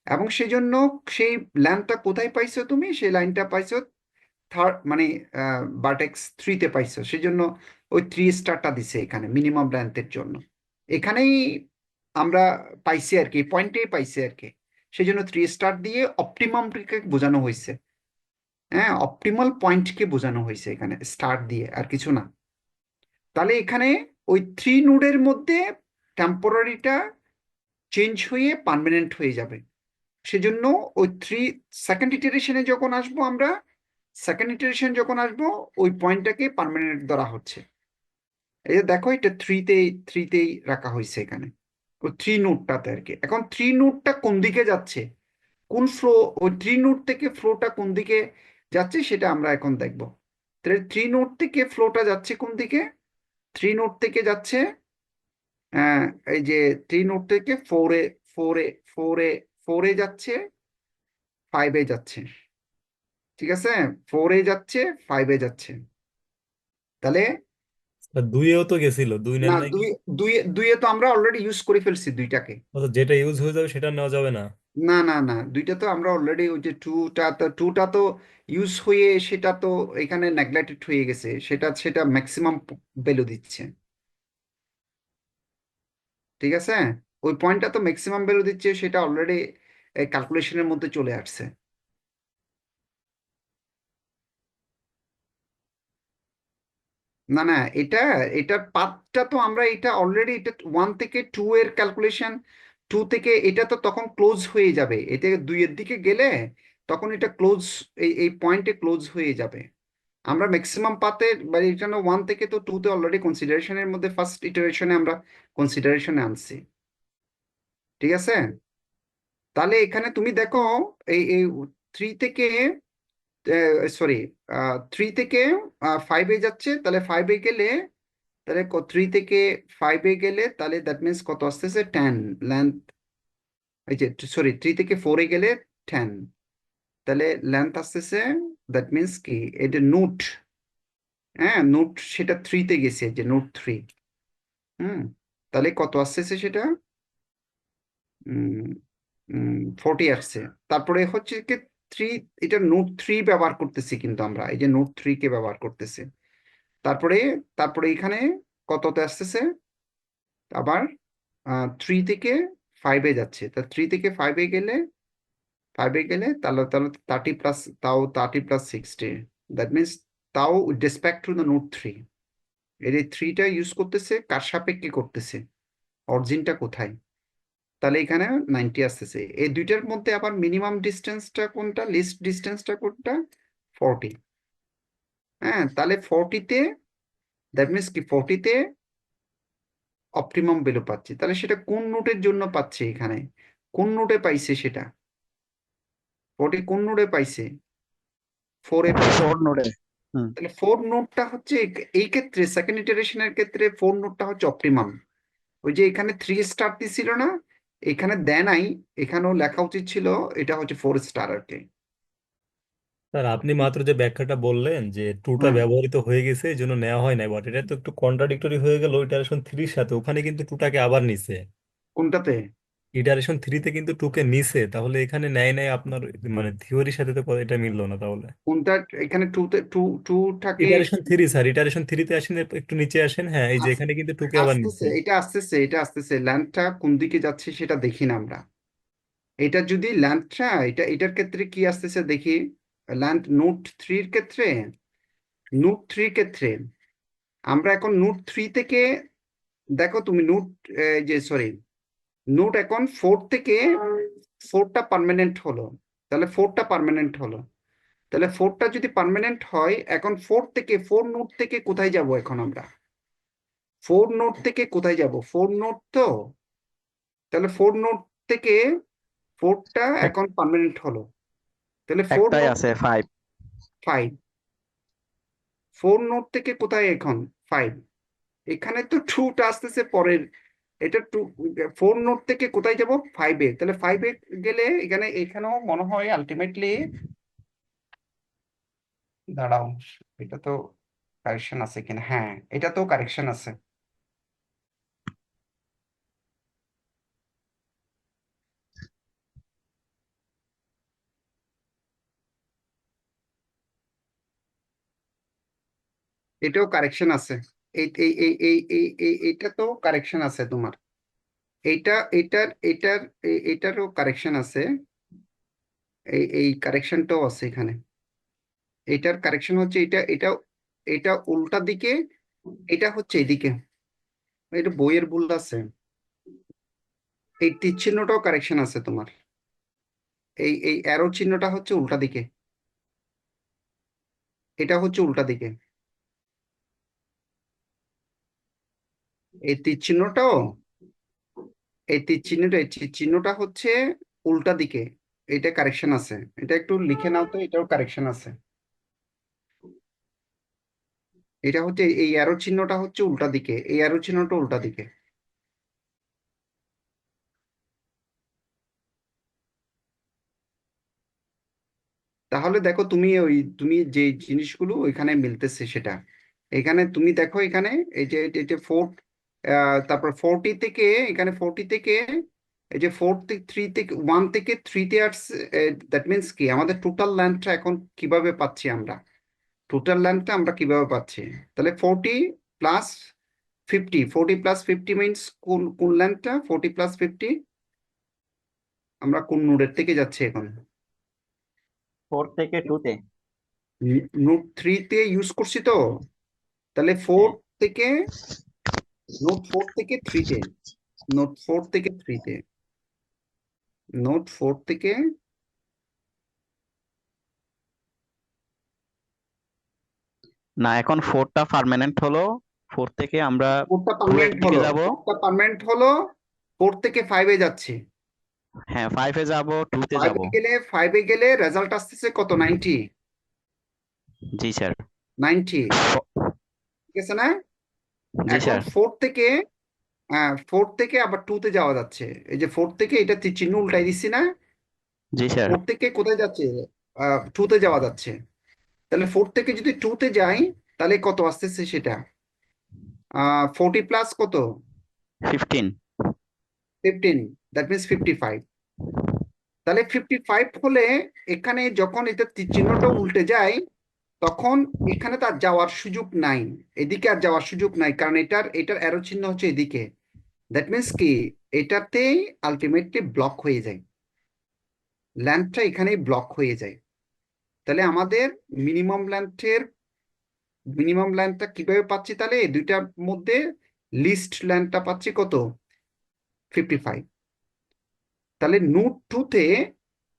এবং সেই জন্য সেই ল্যান্ডটা কোথায় পাইছো তুমি? সেই লাইনটা পাইছো থার্ড, মানে ভার্টেক্স 3-তে পাইছো, সেই জন্য ওই 3 স্টারটা দিছে এখানে মিনিমাম লেন্থের জন্য। এখানেই আমরা পাইছি আর কি, পয়েন্টেই পাইছি আর কি, সেই জন্য 3 স্টার দিয়ে অপটিমামকে বোঝানো হয়েছে। হ্যাঁ, অপটিমাল পয়েন্টকে বোঝানো হয়েছে এখানে স্টার দিয়ে, আর কিছু না। তাহলে এখানে ওই 3 নোডের মধ্যে টেম্পোরারিটা চেঞ্জ হয়ে পার্মানেন্ট হয়ে যাবে, সেজন্য ওই সেকেন্ড ইটারেশনে যখন আসবো আমরা, যখন আসবো ওই পয়েন্টটাকে পার্মানেন্ট ধরা হচ্ছে। এই যে দেখো এটা 3-তেই রাখা হয়েছে এখানে, ওই 3 নোটটাতে আর কি। এখন 3 নোটটা কোন দিকে যাচ্ছে, কোন ফ্লো, ওই 3 নোট থেকে ফ্লোটা কোন দিকে যাচ্ছে সেটা আমরা এখন দেখবো। তাহলে 3 নোট থেকে ফ্লোটা যাচ্ছে কোন দিকে? 3 নোট থেকে যাচ্ছে এই যে 3 নোট থেকে 4-এ যাচ্ছে, 5-এ যাচ্ছে, ঠিক আছে? 4-এ যাচ্ছে, 5-এ যাচ্ছে। তাহলে দুইয়েও তো গেছিল, দুই নেন না, নাই কি? দুইয়ে তো আমরা অলরেডি ইউজ করে ফেলছি দুইটাকে। অর্থাৎ যেটা ইউজ হয়ে যাবে সেটা নেওয়া যাবে না? না না না, দুইটা তো আমরা অলরেডি, ওই যে টুটা তো ইউজ হয়ে সেটা তো এখানে নেগলেক্টেড হয়ে গেছে, সেটা সেটা ম্যাক্সিমাম ভ্যালু দিচ্ছে, ঠিক আছে? ওই পয়েন্টটা তো ম্যাক্সিমাম ভ্যালু দিচ্ছে, সেটা অলরেডি ক্যালকুলেশনের মধ্যে চলে আসছে। না না, এটার পাথটা তো আমরা এটা অলরেডি, এটা 1 থেকে 2 এর ক্যালকুলেশন, 2 থেকে এটা তো তখন ক্লোজ হয়ে যাবে, এটা 2 এর দিকে গেলে তখন এটা ক্লোজ, এই পয়েন্টে ক্লোজ হয়ে যাবে। আমরা ম্যাক্সিমাম পাতে, মানে এটা 1 থেকে তো 2-তে অলরেডি কনসিডারেশনের মধ্যে ফার্স্ট ইটারেশনে আমরা কনসিডারেশনে আনছি, ঠিক আছে? তাহলে এখানে তুমি দেখো এই 3 থেকে, সরি, 3 থেকে 5-এ যাচ্ছে, তাহলে 5-এ গেলে, তাহলে 3 থেকে 5-এ গেলে তাহলে দ্যাট মিনস কত আসতেছে 10 লেন্থ, এই যে সরি 3 থেকে 4-এ গেলে 10, তাহলে লেন্থ আসতেছে, দ্যাট মিনস কি এটা নোট, হ্যাঁ নোট সেটা 3-তে গেছে, যে নোট 3। তাহলে কত আসতেছে সেটা 40 আসছে। তারপরে হচ্ছে কি 3, এটা নোট 3 ব্যবহার করতেছি, কিন্তু আমরা এই যে নোট 3-কে ব্যবহার করতেছি। তারপরে তারপরে এখানে কততে আসতেছে আবার 3 থেকে 5-এ যাচ্ছে, তা 3 থেকে 5-এ গেলে তাহলে তাহলে 30 প্লাস, তাও 30 প্লাস 60, দ্যাট মিনস তাও রেসপেক্ট টু দ্য নোট 3। এর এই 3টা ইউজ করতেছে কার সাপেক্ষে করতেছে, অরিজিনটা কোথায়? তাহলে এখানে 90 আসতেছে। এই দুইটার মধ্যে আবার মিনিমাম ডিস্টেন্সটা কোনটা, লিস্ট ডিস্টেন্সটা কোনটা? 40। হ্যাঁ, তাহলে 40-তে, দ্যাট মিনস কি 40-তে অপটিমাম ভ্যালু পাচ্ছি। তাহলে সেটা কোন নোটের জন্য পাচ্ছে? এখানে কোন নোটে পাইছে সেটা? 40 কোন নোটে পাইছে? 4-এ পাইছে। 4 নোডে। হুম। তাহলে 4 নোটটা হচ্ছে এই ক্ষেত্রে, সেকেন্ড ইটারেশনের ক্ষেত্রে 4 নোটটা হচ্ছে অপটিমাম। ওই যে এখানে 3 স্টার দিছিল না, এখানে দেয় নাই, এখানেও লেখা উচিত ছিল এটা হচ্ছে 4 স্টার আর কি। স্যার আপনি মাত্র যে ব্যাখ্যাটা বললেন যে টুটা হুম, ব্যবহৃত হয়ে গেছে এই জন্য নেওয়া হয় নাই, বাট এটা তো একটু কন্ট্রাডিক্টরি হয়ে গেল ইটারেশন 3-র সাথে। ওখানে কিন্তু টুটাকে আবার নিছে, কোনটাতে? ইটারেশন 3-তে কিন্তু টুকে নিছে, তাহলে এখানে নেয় নাই আপনার, মানে থিওরির সাথে তো এটা মিললো না তাহলে। কোনটা? এখানে টুটাকে ইটারেশন 3 স্যার, ইটারেশন 3-তে আসেন, একটু নিচে আসেন। হ্যাঁ, এই যে এখানে কিন্তু টুকে আবার আসতেছে, নিচ্ছে। এটা আসতেছে ল্যান্ডটা কোন দিকে যাচ্ছে সেটা দেখি না আমরা। এটা যদি ল্যান্ডটা, এটার ক্ষেত্রে কি আসতেছে দেখি। ল্যান্ড নোট 3 আমরা এখন নোট 3 থেকে, দেখো তুমি নোট এখন 4 থেকে 4টা পার্মানেন্ট হলো। তাহলে 4টা পার্মানেন্ট হলো। তাহলে 4টা যদি পার্মানেন্ট হয়, এখন 4 নোট থেকে কোথায় যাব এখন আমরা? 4 নোট থেকে কোথায় যাব? 4 নোট তো, তাহলে 4 নোট থেকে 4টা এক- এখন পার্মানেন্ট হলো। তাহলে 4 একটাই নোট আছে 5। 5, 4 নোট থেকে কোথায় এখন? 5। এখানে তো 2টা আসতেছে পরের, এটা 4 নোট থেকে কোথায় যাব? 5-এ। তাহলে 5-এ গেলে এখানেও মনে হয় আলটিমেটলি, দাঁড়াও, এটা তো কারেকশন আছে কিনা? হ্যাঁ, এটা তো কারেকশন আছে। এটাও কারেকশন আছে। এইটা তো কারেকশন আছে তোমার। এটারও কারেকশন আছে। এই কারেকশনটাও আছে এখানে। এটার কারেকশন হচ্ছে এটা উল্টা দিকে, এটা হচ্ছে এদিকে। এটা বইয়ের ভুল আছে। এই তীর চিহ্নটাও কারেকশন আছে তোমার। এই অ্যারো চিহ্নটা হচ্ছে উল্টা দিকে, এটা হচ্ছে উল্টা দিকে। এই তীর চিহ্নটাও, এই তীর চিহ্নটা হচ্ছে উল্টা দিকে। এটা কারেকশন আছে। এটা একটু লিখে নাও তো, এটাও কারেকশন আছে। এটা হচ্ছে এই অ্যারো চিহ্নটা হচ্ছে উল্টা দিকে, এই অ্যারো চিহ্নটা উল্টা দিকে। তাহলে দেখো তুমি যে জিনিসগুলো ওইখানে মিলতেছে সেটা, এখানে তুমি দেখো, এখানে এই যে 4, তারপর 40 থেকে, এখানে 40 থেকে, এই যে 4 থেকে 3 থেকে 1 থেকে 3-তে আসছে। দ্যাট মিনস কি আমাদের টোটাল ল্যান্ডটা এখন কিভাবে পাচ্ছি আমরা? টোটাল ল্যান্ডটা আমরা কিভাবে পাচ্ছি? তাহলে 40 প্লাস 50 মিনস কোন কোন ল্যান্ডটা? 40 প্লাস 50, আমরা কোন নোডের থেকে যাচ্ছি এখন? 4 থেকে 2-তে। নোড 3-তে ইউজ করছি তো, তাহলে 4 হ্যাঁ। থেকে, নোড 4 থেকে 3-তে, নোড 4 থেকে 3-তে, নোড 4 থেকে, না, এখন 4টা পার্মানেন্ট হলো। 4 থেকে আমরা 4টা 2 এর পার্মানেন্ট দিকে হলো, যাব। 4টা পার্মানেন্ট হলো, 4 থেকে 5-এ যাচ্ছি। হ্যাঁ, 5-এ যাব, 2-তে যাব। 5-এ গেলে রেজাল্ট আসতেছে কত? 90। জি স্যার। 90, ঠিক আছে না? জি এখন স্যার। 4 থেকে, 4 থেকে আবার 2-তে যাওয়া যাচ্ছে। এই যে 4 থেকে, এটা চিহ্ন উল্টাই দিচ্ছি না? জি স্যার। 4 থেকে কোথায় যাচ্ছে? 2-তে যাওয়া যাচ্ছে। তাহলে 4 থেকে যদি 2-তে যাই, তাহলে কত আসতেছে সেটা? 40 প্লাস কত? 15। 15, দ্যাট মিনস 55। তাহলে 55 হলে এখানে যখন এটা চিহ্নটা উল্টে যায়, তখন এখানে তার যাওয়ার সুযোগ নাই, এদিকে আর যাওয়ার সুযোগ নাই, কারণ এটার অ্যারো চিহ্ন হচ্ছে এদিকে। দ্যাট মিনস কি এটাতেই আলটিমেটলি ব্লক হয়ে যায়, ল্যান্ডটা এখানেই ব্লক হয়ে যায়। তাহলে আমাদের মিনিমাম ল্যান্থের মিনিমাম লেন্থটা কিভাবে পাচ্ছি, তাহলে এই দুইটার মধ্যে লিস্ট লেন্থটা পাচ্ছি কত, 55। তাহলে নোড 2 তে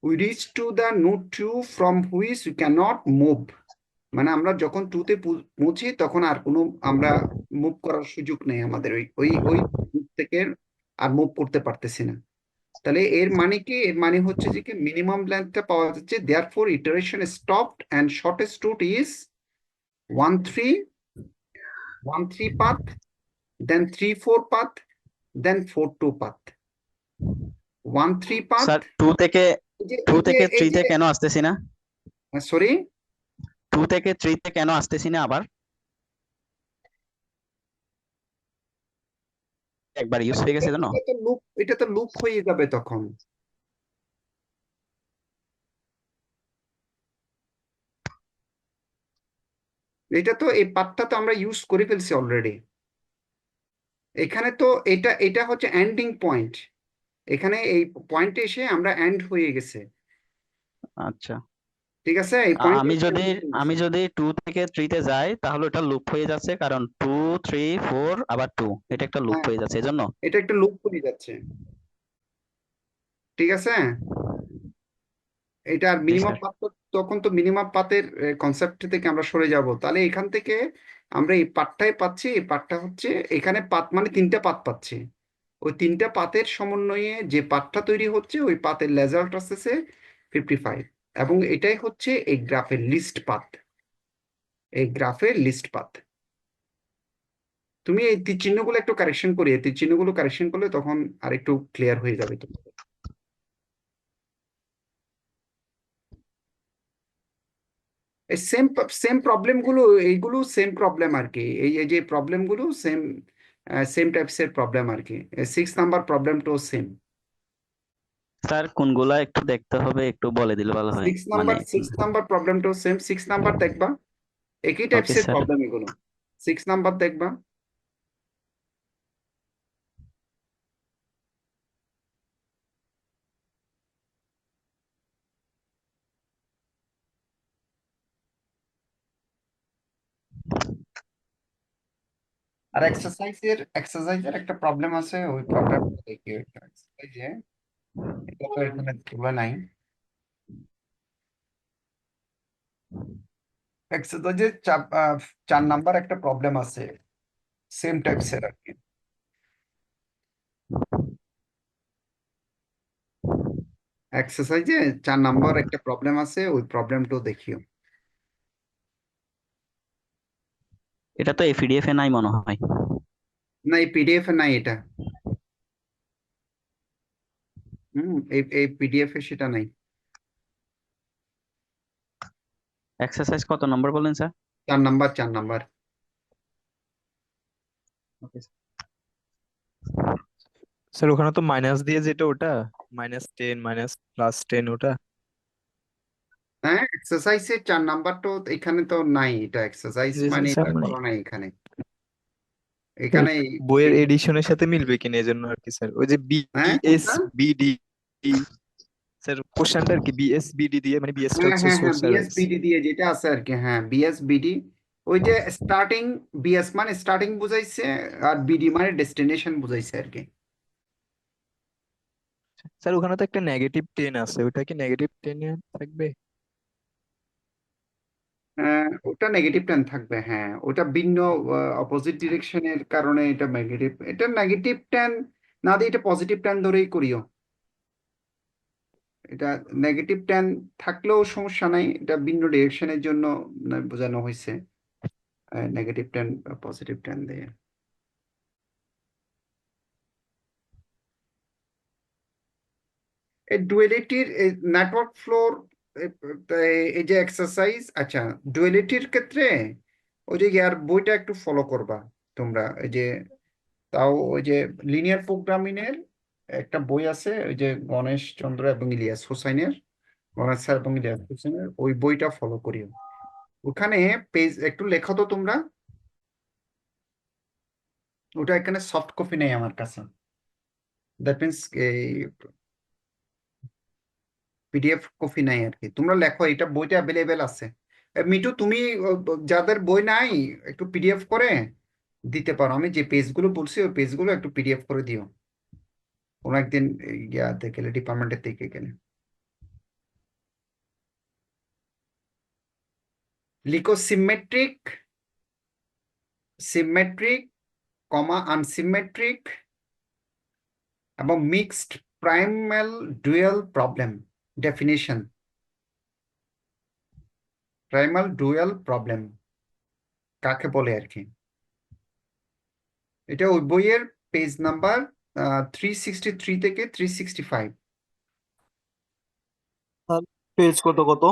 we reach to the node 2 from which we can not move, মানে আমরা যখন 2 তে পৌঁছি তখন আর কোনো আমরা মুভ করার সুযোগ নেই আমাদের, ওই ওই ওই group থেকে আর মুভ করতে পারতেছি না। তাহলে এর মানে কি, এর মানে হচ্ছে যে কি মিনিমাম লেন্থটা পাওয়া যাচ্ছে, therefore iteration stopped and shortest route is 1 3 1 3 path, then 3 4 path, then 4 2 path. 1 3 path, sir 2 থেকে এই যে 2 এই যে থেকে এই 3 যে তে কেন আসতেছি না? সরি, 2 থেকে 3 তে কেন আসতেছি না আবার? একবার ইউজ হয়ে গেছে জানো? এটা তো লুপ হয়ে যাবে তখন। এটা তো এই পাথটা তো আমরা ইউজ করে ফেলছি অলরেডি। এখানে তো এটা এটা হচ্ছে এন্ডিং পয়েন্ট, এখানে এই পয়েন্টে এসে আমরা এন্ড হয়ে গেছে, আচ্ছা, ঠিক আছে, এই পয়েন্টে আমি এসে যদি end হয়ে আমি গেছে। যদি 2 থেকে 3 তে যাই তাহলে ওটা লুপ হয়ে যাচ্ছে, কারণ 2 3 4 আবার 2, এটা একটা লুপ হ্যাঁ, হয়ে যাচ্ছে এজন্য। এটা একটা লুপ হয়ে যাচ্ছে, ঠিক আছে। এটা আর জি মিনিমাম স্যার। পাথ, তখন তো মিনিমাম পাথের কনসেপ্ট থেকে আমরা সরে যাব, তাহলে এখান থেকে আমরা এই পাথটাই পাচ্ছি, এই পাথটা হচ্ছে এখানে পাথ মানে 3টা পাথ পাচ্ছি, ওই 3টা পাথের সমন্বয়ে যে পাথটা তৈরি হচ্ছে ওই পাথের রেজাল্ট আসতেছে 55, এবং এটাই হচ্ছে এই গ্রাফের লিস্ট পাথ, এই গ্রাফের লিস্ট পাথ। তুমি এই তীর চিহ্নগুলো একটু কারেকশন করি, এই তীর চিহ্নগুলো কারেকশন করলে তখন আর একটু ক্লিয়ার হয়ে যাবে তোমাদের। এই সেম সেম প্রবলেম গুলো, এইগুলো সেম প্রবলেম আর কি, এই এই যে প্রবলেম গুলো সেম সেম টাইপস এর প্রবলেম আর কি। 6 নাম্বার প্রবলেমটাও সেম। স্যার কোনগুলা একটু দেখতে হবে, একটু বলে দিলে ভালো হয়, সিক্স মানে। নাম্বার 6 নাম্বার প্রবলেমটাও সেম, 6 নাম্বার দেখবা, একই ওকে টাইপস এর স্যার। প্রবলেম এগুলো। 6 নাম্বার দেখবা, আর এক্সারসাইজের একটা প্রবলেম আছে, ওই প্রবলেমটা দেখি, ওইটা এক্সারসাইজে, এটা তো এখানে তুলে নাই। এক্সারসাইজে 4 নাম্বার একটা প্রবলেম আছে, সেম টাইপস এর আর কি। এক্সারসাইজে 4 নাম্বার একটা প্রবলেম আছে, ওই প্রবলেমটাও দেখিও। এটা তো এপিডিএফ এ নাই মনে হয়। না, এই পিডিএফ এ নাই এটা, এই এই পিডিএফ এ সেটা নাই। এক্সারসাইজ কত নম্বর বলেন sir? 4 number, 4 number. Okay sir ওখানে তো মাইনাস দিয়ে যেটা ওটা -10 +10 ওটা। হ্যাঁ, এক্সারসাইজের 4 নাম্বার তো এখানে তো নাই, এটা এক্সারসাইজ জি মানে স্যার এটা মানে করা নাই এখানে, স্যার এখানে বইয়ের এডিশনের সাথে মিলবে কিনা এজন্য আর কি স্যার, ওই যে হ্যাঁ বিএস কোনটা, বিডি স্যার কোশ্চেনটা আর কি বিএসবিডি দিয়ে, মানে বিএসটা হ্যাঁ হচ্ছে হ্যাঁ হ্যাঁ সোর্স রেফারেন্স। বিএসবিডি দিয়ে যেটা আছে আর কি, হ্যাঁ বিএসবিডি, ওই যে স্টার্টিং, বিএস মানে স্টার্টিং বুঝাইছে, আর বিডি মানে ডেস্টিনেশন বুঝাইছে আর কি। স্যার ওখানে তো একটা -10 আছে, ওটা কি -10 এ থাকবে? ওটা নেগেটিভ 10 থাকবে, হ্যাঁ ওটা ভিন্ন অপোজিট ডিরেকশনের কারণে এটা নেগেটিভ, এটা -10 না দিয়ে এটা +10 ধরেই করিও। এটা -10 থাকলেও সমস্যা নাই, এটা ভিন্ন ডিরেকশনের জন্য বোঝানো হয়েছে, -10 +10 দিয়ে। এই ডুয়েলিটির নেটওয়ার্ক ফ্লোর, এই যে এক্সারসাইজ, আচ্ছা ডুয়েলিটির ক্ষেত্রে ওই যে ইয়ার বইটা একটু ফলো করবা তোমরা, ওই যে তাও ওই যে লিনিয়ার প্রোগ্রামিং এর একটা বই আছে, ওই যে গণেশ চন্দ্র এবং ইলিয়াস হোসাইনের, গণেশ স্যার এবং ইলিয়াস হোসেনের, ওই বইটা ফলো করিও। ওখানে পেজ একটু লেখো তো তোমরা, ওটা এখানে সফট কপি নেই আমার কাছে, দ্যাট মিনস এই পিডিএফ কপি নাই আর কি, তোমরা লেখো, এটা বইটা অ্যাভেলেবেল আছে, মিটু তুমি যাদের বই নাই একটু পিডিএফ করে দিতে পারো, আমি যে পেজগুলো বলছি ওই পেজগুলো একটু পিডিএফ করে দিও কোনো একদিন ইয়াতে গেলে, ডিপার্টমেন্টের থেকে গেলে। লিখো সিমেট্রিক, সিমেট্রিক, কমা আনসিমেট্রিক এবং mixed primal dual problem definition. Primal dual problem কাকে বলে আর কি, এটা ওই বইয়ের পেজ নাম্বার 363 থেকে 365। পেজ কত কত?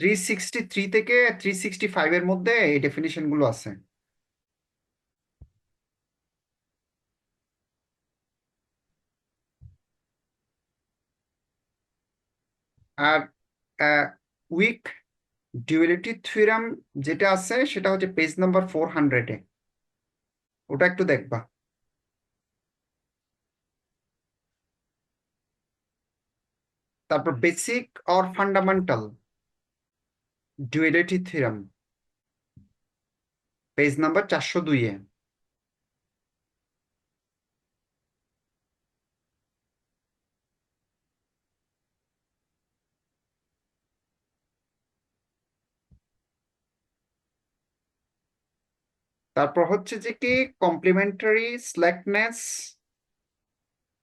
363 থেকে 365 এর মধ্যে এই ডেফিনিশন গুলো আছে। আর উইক ডুয়ালিটি থিওরাম যেটা আছে সেটা হচ্ছে পেজ নাম্বার 400-এ, ওটা একটু দেখবা। তারপর basic or fundamental duality theorem page number 402-এ। তারপর হচ্ছে যে কি complementary slackness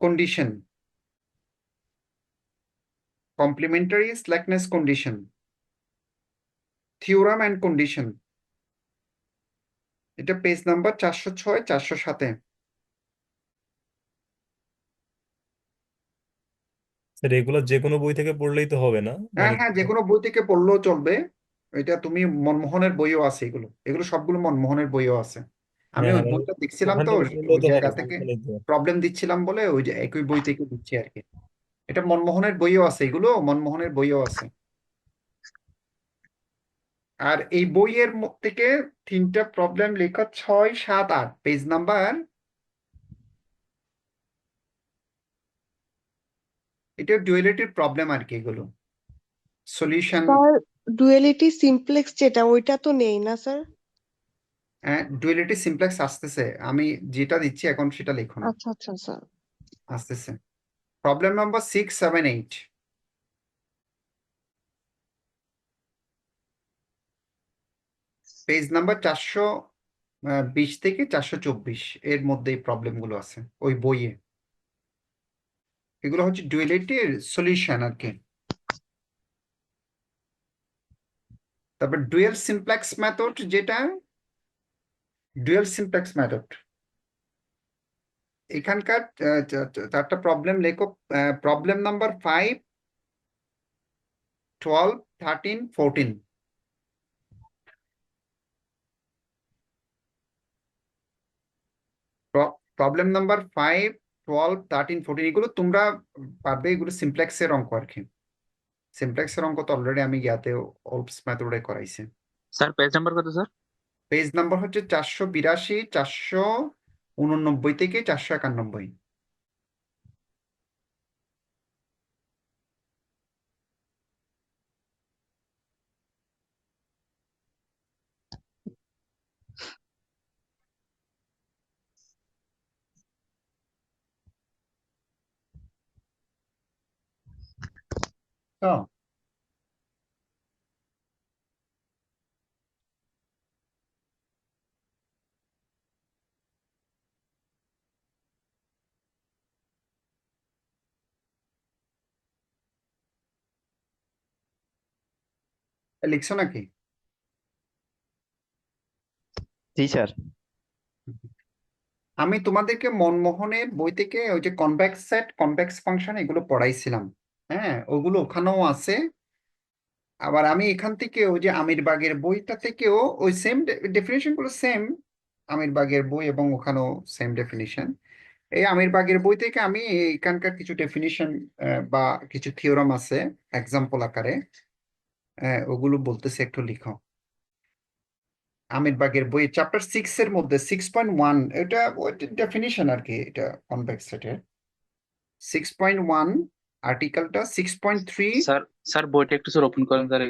condition, complementary slackness condition theorem and condition, এটা পেজ নাম্বার 406 407-এ। স্যার এগুলো যে কোনো বই থেকে পড়লেই তো হবে না, হ্যাঁ মানে হ্যাঁ, যে কোনো বই থেকে পড়লেও চলবে। এটা তুমি মনমোহনের বইও আছে, এগুলো এগুলো সবগুলো মনমোহনের বইও আছে। আমি হ্যাঁ ওই হ্যাঁ, মানে বইটা দেখছিলাম ওখান তো, থেকে পড়লেও ওই তো জায়গা হবে থেকে ওখানেই তো। প্রবলেম দিচ্ছিলাম বলে ওই যে একই বই থেকে দিচ্ছি আর কি। এটা মনমোহনের বইও আছে, এগুলো মনমোহনের বইও আছে। আর এই বইয়ের থেকে 3টা প্রবলেম লেখা 6, 7, 8 পেজ নাম্বার। এটা ডুয়ালিটির প্রবলেম আর কি, এগুলো সলিউশন। স্যার ডুয়ালিটি সিমপ্লেক্স যেটা ওইটা তো নেই না স্যার? ডুয়ালিটি সিমপ্লেক্স আসতেছে, আমি যেটা দিচ্ছি এখন সেটা লেখো না, আচ্ছা আচ্ছা স্যার। আসতেছে। প্রবলেম নাম্বার 6, 7, 8 পেজ নাম্বার 420 থেকে 424 এর মধ্যে এই প্রবলেম গুলো আছে ওই বইয়ে। এগুলো হচ্ছে ডুয়ালিটির সলিউশন আর কি। তারপর ডুয়াল সিমপ্লেক্স মেথড, যেটা ডুয়াল সিমপ্লেক্স মেথড এখানকার 4টা প্রবলেম লেখো। Problem number 5, 12, 13, 14। প্রবলেম নাম্বার 5, 12, 13, 14 এগুলো তোমরা পারবে, এগুলো সিমপ্লেক্সের অঙ্ক আর কি। সিমপ্লেক্সের অঙ্ক তো অলরেডি আমি ইয়াতে ওলপস মেথডে করাইছি। স্যার পেজ নাম্বার কত স্যার? পেজ নাম্বার হচ্ছে 482, 489 থেকে 491। তো লিখছো নাকি? জি স্যার। আমি তোমাদেরকে মনমোহনের বই থেকে ওই যে কনভেক্স সেট, কনভেক্স ফাংশন এগুলো পড়াইছিলাম। হ্যাঁ, ওগুলো ওখানেও আছে। আবার আমি এখান থেকে ওই যে আমিরবাগের বইটা থেকেও ওই সেম ডেফিনেশন গুলো সেম, আমিরবাগের বই এবং ওখানেও সেম ডেফিনিশন। এই আমিরবাগের বই থেকে আমি এখানকার কিছু ডেফিনিশন বা কিছু থিওরাম আছে এক্সাম্পল আকারে, ওগুলো বলতেছে, একটু লিখো। আমিরবাগের বই চ্যাপ্টার 6 এর মধ্যে 6.1, এটা ওই ডেফিনিশন আর কি, এটা কনভেক্স সেটের 6.1 আর্টিকেলটা 6.3। স্যার স্যার বইটা একটু স্যার ওপেন করেন স্যার।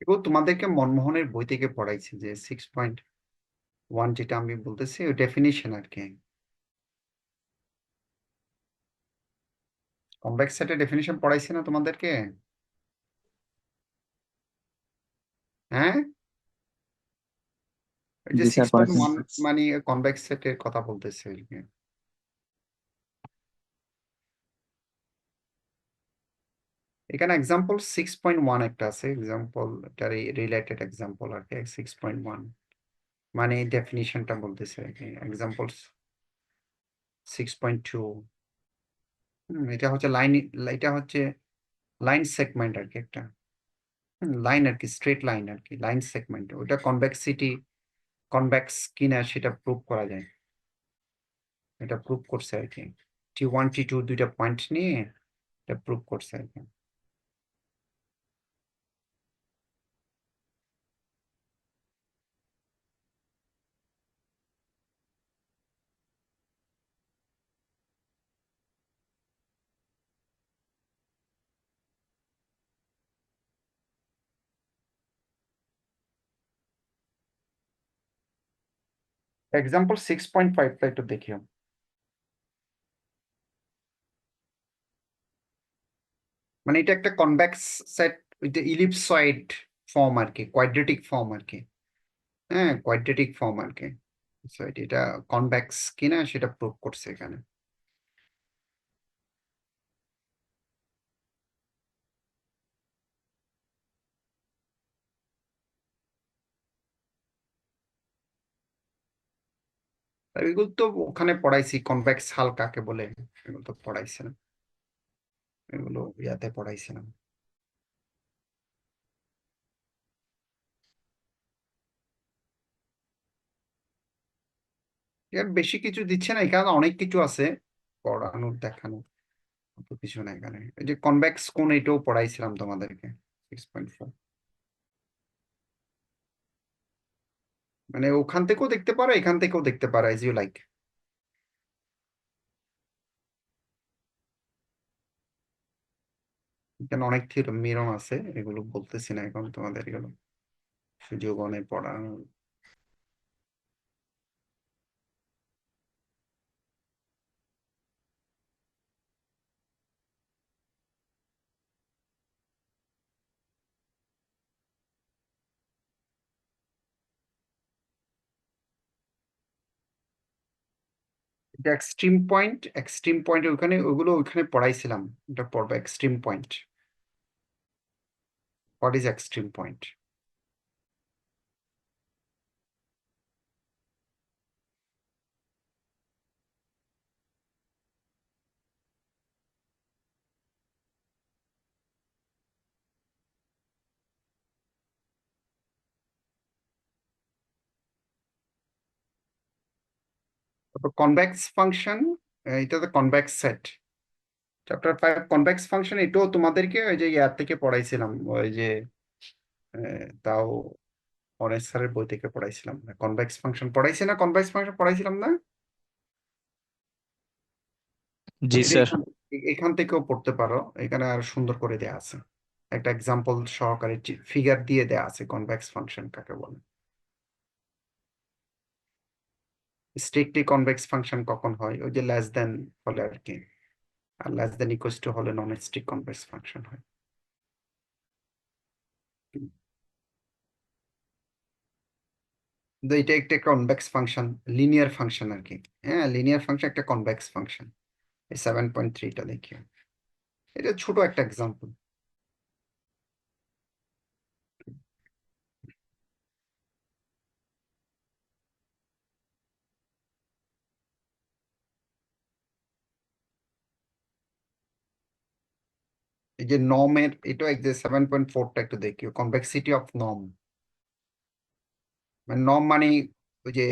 এগুলো তোমাদেরকে মনমোহনের বই থেকে পড়াইছে, যে 6.1 যেটা আমি বলতেছি ওই ডেফিনিশন আর কি। কনভেক্স সেটের ডেফিনিশন পড়াইছে না তোমাদেরকে? হ্যাঁ, ওই যে জি স্যার, পড়াইছেন। 6.1 মানে কনভেক্স সেটের কথা বলতেছে আর কি। এখানে এক্সাম্পল 6.1 একটা আছে, এক্সাম্পল এটার রিলেটেড এক্সাম্পল আর কি। 6.1 মানে ডেফিনিশনটা বলতেছে আর কি। এক্সাম্পল 6.2, এটা হচ্ছে লাইন, এটা হচ্ছে লাইন সেগমেন্ট আর কি, একটা লাইন আর কি, স্ট্রেট লাইন আর কি, লাইন সেগমেন্ট। ওটা কনভেক্সিটি কনভেক্স কিনা সেটা প্রুভ করা যায়, এটা প্রুভ করছে আর কি। T1 T2 দুইটা পয়েন্ট নিয়ে এটা প্রুভ করছে আর কি। এক্সাম্পল 6.5টা একটু দেখিও। মানে এটা একটা কনভেক্স সেট, এটা ইলিপসয়েড ফর্ম আর কি, কোয়াড্রেটিক ফর্ম আর কি। হ্যাঁ, কোয়াড্রেটিক ফর্ম আর কি। So, এটা কনভেক্স কিনা সেটা প্রুভ করছে এখানে। আর এগুলো তো ওখানে পড়াইছি, কনভেক্স হাল কাকে বলে এগুলো তো পড়াইছে না, এগুলো ইয়াতে পড়াইছিলাম। এর বেশি কিছু দিচ্ছে না এখানে, অনেক কিছু আছে পড়ানোর, দেখানোর অত কিছু না এখানে। এই যে কনভেক্স কোণ, এটাও পড়াইছিলাম তোমাদেরকে 6.4। মানে ওখান থেকেও দেখতে পারো, এখান থেকেও দেখতে পারো, এজ ইউ লাইক। এখানে অনেক থিওরেম আছে, এগুলো বলতেছি না এখন তোমাদের, এগুলো সুযোগ অনেক পড়ানো। এটা এক্সট্রিম পয়েন্ট ওখানে, ওগুলো ওখানে পড়াইছিলাম, এটা পড়বো extreme point. What is extreme point? তারপর কনভেক্স ফাংশন, এটা তো convex set. Chapter 5 convex function, এটাও তোমাদেরকে ওই যে ইয়ার থেকে পড়াইছিলাম, ওই যে তাও অনেক স্যারের বই থেকে পড়াইছিলাম। কনভেক্স ফাংশন পড়াইছি না, কনভেক্স ফাংশন পড়াইছিলাম না? জি এটা স্যার। এখান থেকেও পড়তে পারো, এখানে আর সুন্দর করে দেয়া আছে, একটা এক্সাম্পল সহকারে ফিগার দিয়ে দেয়া আছে কনভেক্স ফাংশন কাকে বলে। স্ট্রিক্টলি কনভেক্স ফাংশন কখন হয়, ওই যে লেস দেন হলে আর কি, আর লেস দেন ইকুয়ালস টু হলে নন স্ট্রিক্ট কনভেক্স ফাংশন হয়। তো এটা একটা কনভেক্স ফাংশন, লিনিয়ার ফাংশন আর কি। হ্যাঁ, লিনিয়ার ফাংশন একটা কনভেক্স ফাংশন। এই 7.3টা দেখিও, এটা ছোট একটা এক্সাম্পল। এই যে নর্মের, এটা এক যে 7.4টা একটু দেখিও, কনভেক্সিটি অফ নর্ম। মানে নর্ম মানে ওই যে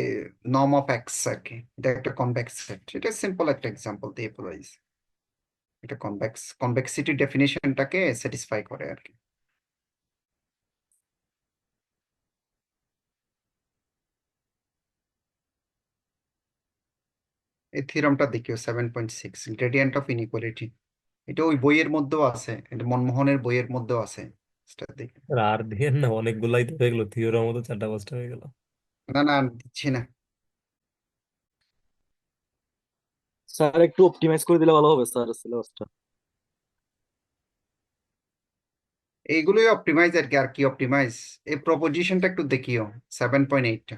নর্ম অফ এক্স আর কি, এটা একটা কনভেক্স সেট। এটা সিম্পল একটা এক্সাম্পল দিয়ে বলাইছে, এটা কনভেক্সিটি ডেফিনিশনটাকে স্যাটিসফাই করে আর কি। এই থিওরামটা দেখিও 7.6, গ্রেডিয়েন্ট অফ ইনইকুয়ালিটি। এটা ওই বইয়ের মধ্যেও আছে, এটা মনমোহনের বইয়ের মধ্যেও আছে, সেটা দেখে। আর দিয়ে না, অনেকগুলাই তো হয়ে গেলো, থিওরাম মতো 4টা 5টা হয়ে গেল। না না, আর দিচ্ছি না। স্যার একটু অপটিমাইজ করে দিলে ভালো হবে স্যার সিলেবাসটা। এইগুলোই অপটিমাইজ আর কি, আর কি অপটিমাইজ। এই প্রপোজিশনটা একটু দেখিও, 7.8টা।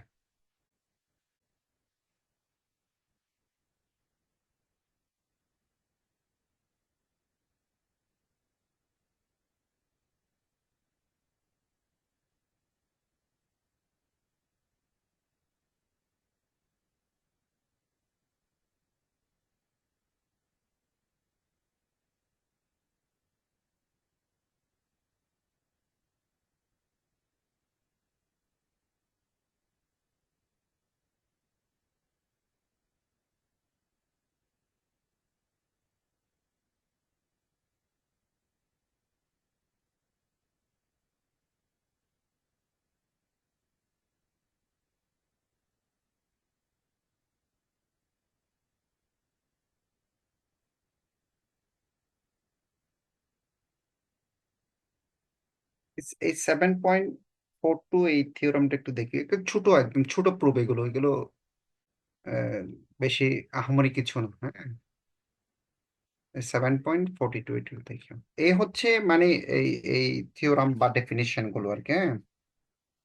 এই 7.42 এই থিওরামটা একটু দেখি, একটু ছোট, একদম ছোট প্রুফ এগুলো, এগুলো বেশি আহামরি কিছু না। হ্যাঁ, 7.42 একটু দেখি। এই হচ্ছে মানে এই এই থিওরাম বা ডেফিনিশন গুলো আর কি। হ্যাঁ,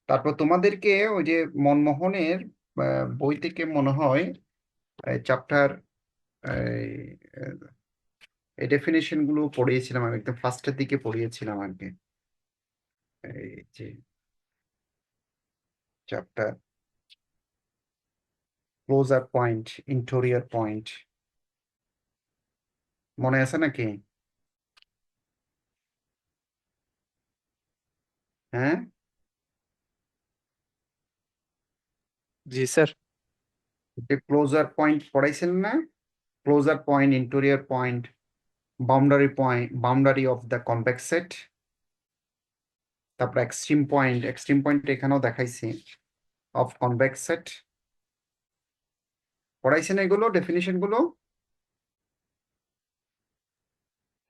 তারপর তোমাদেরকে ওই যে মনমোহনের বই থেকে মনে হয় চ্যাপ্টার এই ডেফিনেশন গুলো পড়িয়েছিলাম, আমি একদম ফার্স্টের দিকে পড়িয়েছিলাম আর কি। এই যে chapter closure point, interior point, মনে আছে নাকি? হ্যাঁ, জি স্যার। যে ক্লোজার পয়েন্ট পড়াইছেন না? Closure point, interior point, boundary of the convex set, তারপর এক্সট্রিম পয়েন্ট এখানেও দেখাইছি অফ কনভেক্স সেট। পড়াইছেন এগুলো ডেফিনিশন গুলো?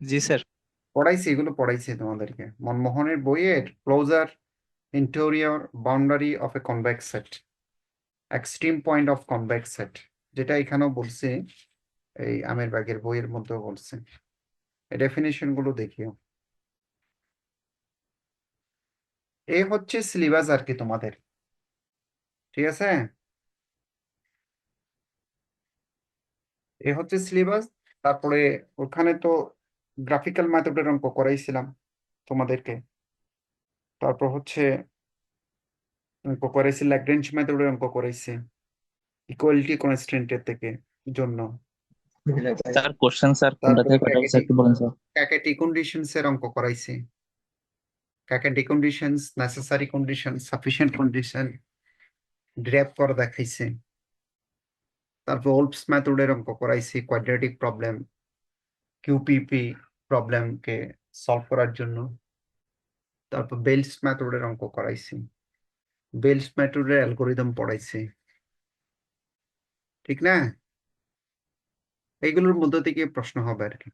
জি স্যার। পড়াইছি, এগুলো পড়াইছি তোমাদেরকে মনমোহনের বইয়ের closure, interior, boundary of a convex set, extreme point of convex set, যেটা এখানেও বলছে, এই আমের বাগের বইয়ের মধ্যেও বলছে। এই ডেফিনিশন গুলো দেখিও। এই হচ্ছে সিলেবাস আর কি তোমাদের, ঠিক আছে? এ হচ্ছে সিলেবাস। তারপরে ওখানে তো গ্রাফিক্যাল মেথডের অঙ্ক করাইছিলাম তোমাদেরকে। তারপর হচ্ছে অঙ্ক করাইছি, ল্যাগ্রেঞ্জ মেথডের অঙ্ক করাইছি ইকুয়ালিটি কনস্ট্রেন্টের থেকে জন্য। স্যার কোশ্চেন স্যার কোনটা তারপরে থেকে কয়টা হচ্ছে একটু বলেন স্যার। ক্যাকেটি কন্ডিশনস এর অঙ্ক করাইছি, KKT conditions, necessary condition, sufficient condition derive করে দেখাইছে। তারপর ওলপস মেথডের অঙ্ক করাইছি, কোয়াড্রেটিক প্রবলেম, কিউপিপি প্রবলেমকে সলভ করার জন্য। তারপর বেলস মেথডের অঙ্ক করাইছি, বেলস মেথডের অ্যালগোরিদম পড়াইছি, ঠিক না? এইগুলোর মধ্য থেকে প্রশ্ন হবে আর কি,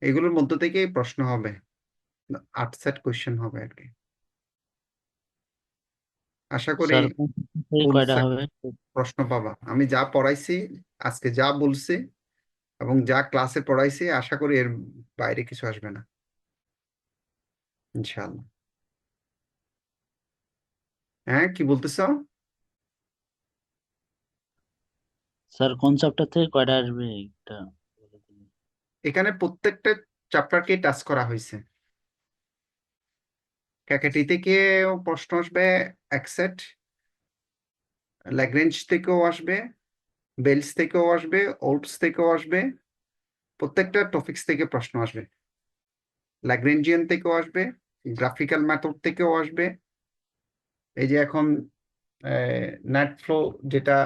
এগুলোর মধ্য থেকে প্রশ্ন হবে, 8 সেট কোয়েশ্চেন হবে আর কি। আশা করি স্যার কোন chapter থেকে ফুল কয়টা হবে? প্রশ্ন পাবা। আমি যা পড়াইছি, আজকে যা বলছি এবং যা ক্লাসে পড়াইছি, আশা করি এর বাইরে কিছু আসবে না ইনশাআল্লাহ। হ্যাঁ, কি বলতেছো? স্যার কোন চ্যাপ্টার থেকে কয়টা আসবে এটা বলে দিন। এখানে প্রত্যেকটা চ্যাপ্টারকে টাচ করা হয়েছে। ক্যাকাটি থেকেও প্রশ্ন আসবে, একসেট ল্যাগ্রেঞ্জ থেকেও আসবে, বেলস থেকেও আসবে, ওল্টস থেকেও আসবে, প্রত্যেকটা টপিক্স থেকে প্রশ্ন আসবে। ল্যাগ্রেঞ্জিয়ান থেকেও আসবে, গ্রাফিক্যাল মেথড থেকেও আসবে। এই যে এখন নেট ফ্লো, যেটা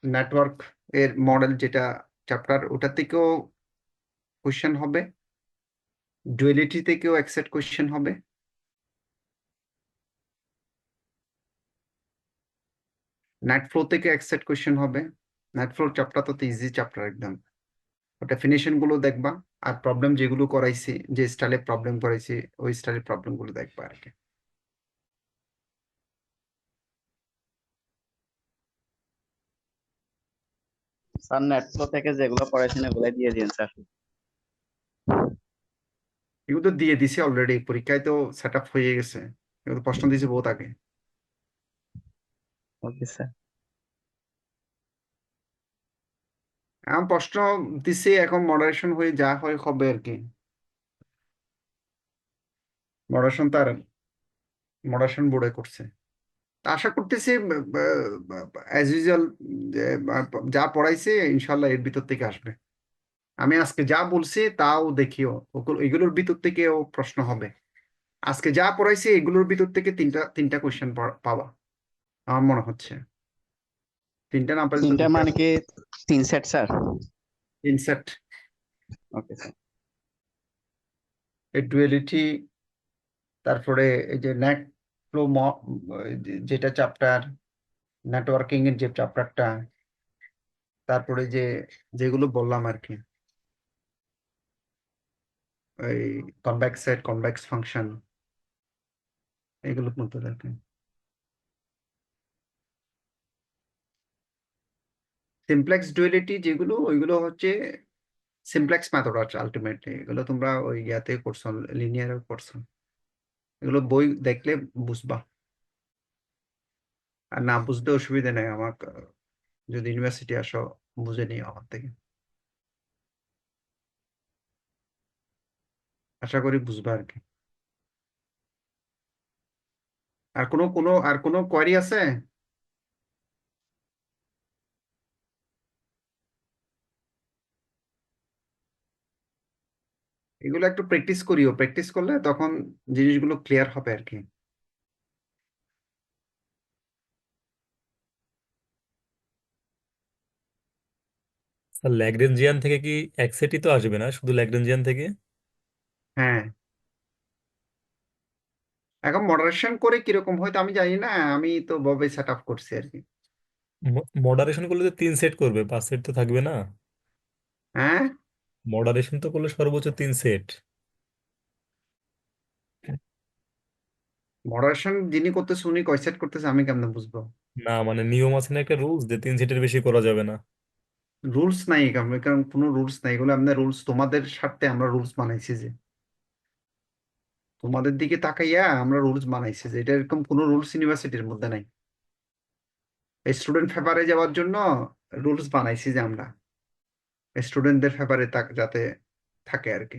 নেটওয়ার্ক এর মডেল, যেটা চ্যাপ্টার, ওটা থেকেও কোয়েশ্চেন হবে। ডুয়ালিটি থেকেও একসেট কোয়েশ্চেন হবে। নেট ফ্লো থেকে একসেট কোয়েশ্চেন হবে। নেট ফ্লোর চ্যাপ্টার তো ইজি চ্যাপ্টার একদম। ওটা ফিনিশন গুলো দেখবা, আর প্রবলেম যেগুলো করাইছি, যে স্টাইলে প্রবলেম করাইছি, ওই স্টাইলের প্রবলেম গুলো দেখবা আর কি। স্যার নেটফ্লো থেকে যেগুলো পড়াইছেন এগুলো দিয়ে দিন স্যার। এগুলো তো দিয়ে দিছি অলরেডি, পরীক্ষায় তো সেট আপ হয়ে গেছে। এগুলো প্রশ্ন দিয়েছি বহুত আগে। Okay sir. এখন প্রশ্ন দিছি, এখন মডারেশন হয়ে যা হয় হবে আর কি। মডারেশন তার মডারেশন বোর্ডে করছে। তা আশা করতেছি অ্যাজ ইউজুয়াল যা পড়াইছে ইনশাল্লাহ এর ভিতর থেকে আসবে। আমি আজকে যা বলছি তাও দেখিও, এগুলোর ভিতর থেকেও প্রশ্ন হবে। আজকে যা পড়াইছি এগুলোর ভিতর থেকে তিনটা কোয়েশ্চেন পাবা আমার মনে হচ্ছে। তিনটা না পারলে তো তিনটা মানে কি 3 set sir? Inset, okay sir. Duality, তারপরে এই যে নেট ফ্লো, যেটা চ্যাপ্টার, নেটওয়ার্কিং এর যে চ্যাপ্টারটা, তারপরে যেগুলো বললাম আর কি, ওই কনভেক্স সেট, কনভেক্স ফাংশন, এগুলোর মধ্যে দেখেন। সিমপ্লেক্স ডুয়ালিটি যেগুলো, ওইগুলো হচ্ছে সিমপ্লেক্স মেথড আছে আলটিমেটলি। এগুলো তোমরা ওই ইয়াতে করছো, লিনিয়ারে করছো। এগুলো বই দেখলে বুঝবা, আর না বুঝতে অসুবিধা নেই। আমার যদি ইউনিভার্সিটি আসো, বুঝে নিও আমার থেকে। আশা করি বুঝবা আর কি। আর কোনো কোয়ারি আছে? এগুলো একটু প্র্যাকটিস করিও, প্র্যাকটিস করলে তখন জিনিসগুলো ক্লিয়ার হবে আর কি। স্যার ল্যাগ্রেঞ্জিয়ান থেকে কি এক সেটই তো আসবে না, শুধু ল্যাগ্রেঞ্জিয়ান থেকে? হ্যাঁ, এখন মডারেশন করে কিরকম হয় তো আমি জানি না, আমি তো ভাবে সেট আপ করছি আর কি। মডারেশন করলে তো 3 সেট করবে, 5 সেট তো থাকবে না। হ্যাঁ, মডারেশন তো করলে সর্বোচ্চ 3 সেট। মডারেশন যিনি করতেছে উনি কয় সেট করতেছে, আমি কেমনে বুঝবো? না মানে নিয়ম আছে না একটা রুলস, যে 3 সেটের বেশি করা যাবে না। রুলস নাই, কারণ কোনো রুলস নাই। এগুলো আমাদের রুলস, তোমাদের স্বার্থে আমরা রুলস বানাইছি, যে তোমাদের দিকে তাকাইয়া আমরা রুলস বানাইছি, যে এটা এরকম কোনো রুলস ইউনিভার্সিটির মধ্যে নাই। স্টুডেন্ট ফেভারে যাওয়ার জন্য রুলস বানাইছি, যে আমরা স্টুডেন্টদের ফেভারে যাতে থাকে আর কি।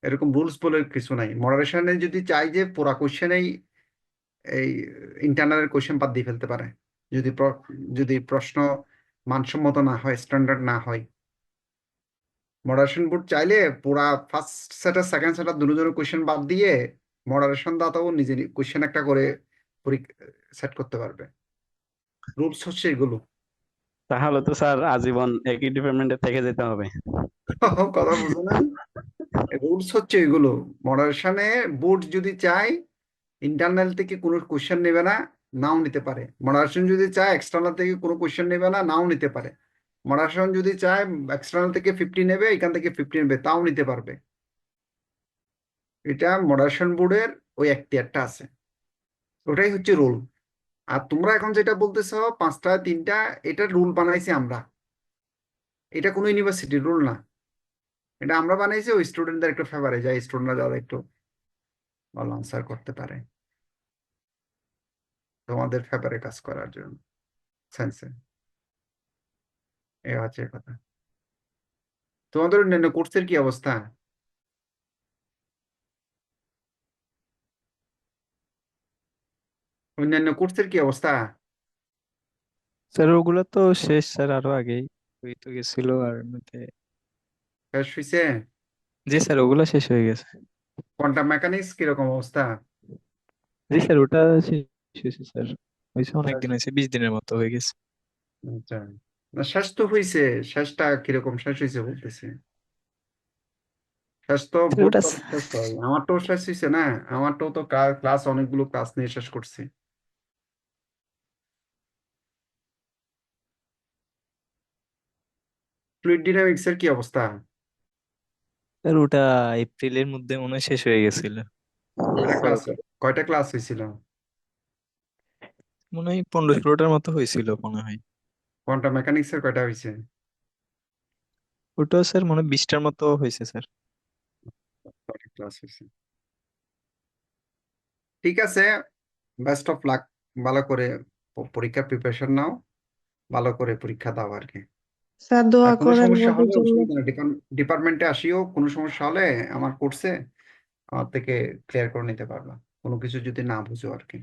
এরকম রুলস বলে কিছু নাই। মডারেশনে যদি চাই যে পুরা কোশ্চেনেই এই ইন্টারনালের কোশ্চেন বাদ দিয়ে ফেলতে পারে, যদি প্রশ্ন মানসম্মত না হয়, স্ট্যান্ডার্ড না হয়। মডারেশন বোর্ড চাইলে পুরা ফার্স্ট সেট আর সেকেন্ড সেট আর দুজনের কোশ্চেন বাদ দিয়ে মডারেশন দাতাও নিজে কোশ্চেন একটা করে সেট করতে পারবে। রুলস হচ্ছে এগুলো। তাহলে তো স্যার আজীবন একই ডিপার্টমেন্টে থেকে যেতে হবে। কথা বুঝো না, রুলস হচ্ছে এগুলো। মডারেশনে বোর্ড যদি চায় ইন্টারনাল থেকে কোনো কোশ্চেন নেবে না, নাও নিতে পারে। মডারেশন যদি চায় এক্সটার্নাল থেকে কোনো কোশ্চেন নেবে না, নাও নিতে পারে। মডারেশন যদি চায় এক্সটার্নাল থেকে 50 নেবে, এখান থেকে 50 নেবে, তাও নিতে পারবে। এটা মডারেশন বোর্ডের ওই এখতিয়ারটা আছে, ওটাই হচ্ছে রুল। আর তোমরা এখন যেটা বলতেছো 5টা 3টা, এটা রুল বানাইছি আমরা, এটা কোনো ইউনিভার্সিটির রুল না, এটা আমরা বানাইছি ওই স্টুডেন্টদের একটু ফেভারে যায়, স্টুডেন্টরা যারা একটু ভালো আনসার করতে পারে, তোমাদের ফেভারে কাজ করার জন্য সায়েন্সে। এ হচ্ছে কথা। তোমাদের অন্যান্য কোর্সের কি অবস্থা? অন্যান্য কোর্সের কি অবস্থা? স্যার ওগুলো তো শেষ স্যার, আরো আগেই হয়ে তো গেছিল আর এমনিতে। শেষ হয়েছে? জি স্যার, ওগুলো শেষ হয়ে গেছে। কোয়ান্টাম মেকানিক্স কিরকম অবস্থা? জি স্যার, ওটা শেষ হয়েছে স্যার, হয়েছে অনেকদিন, হয়েছে 20 দিনের মতো হয়ে গেছে। আচ্ছা, না শেষ তো হয়েছে, শেষটা কিরকম শেষ হয়েছে বলতেছে? শেষ তো স্যার বোর্ড ওটা শেষ হয়, আমারটাও শেষ হয়েছে না, আমারটাও তো ক্লাস অনেকগুলো ক্লাস নিয়ে শেষ করছি। ফ্লুইড ডাইনামিক্স এর কি অবস্থা? স্যার ওটা এপ্রিলের মধ্যে মনে হয় শেষ হয়ে গেছিল। কয়টা ক্লাস, কয়টা ক্লাস হয়েছিল? মনে হয় 15-16টার মতো হয়েছিল মনে হয়। কোয়ান্টাম মেকানিক্স এর কয়টা হয়েছে? ওটাও স্যার মনে হয় 20টার মতো হয়েছে স্যার। কয়টা ক্লাস হয়েছে? ঠিক আছে, বেস্ট অফ লাক, ভালো করে পরীক্ষার প্রিপারেশন নাও, ভালো করে পরীক্ষা দাও আর কি। স্যার আর দোয়া কোনো করেন সমস্যা আমাদের হলে জন্য। অসুবিধা নেই, ডিপার্টমেন্টে আসিও, কোনো সমস্যা হলে আমার কোর্সে আমার থেকে ক্লিয়ার করে নিতে পারবা, কোনো কিছু যদি না বুঝো আর কি।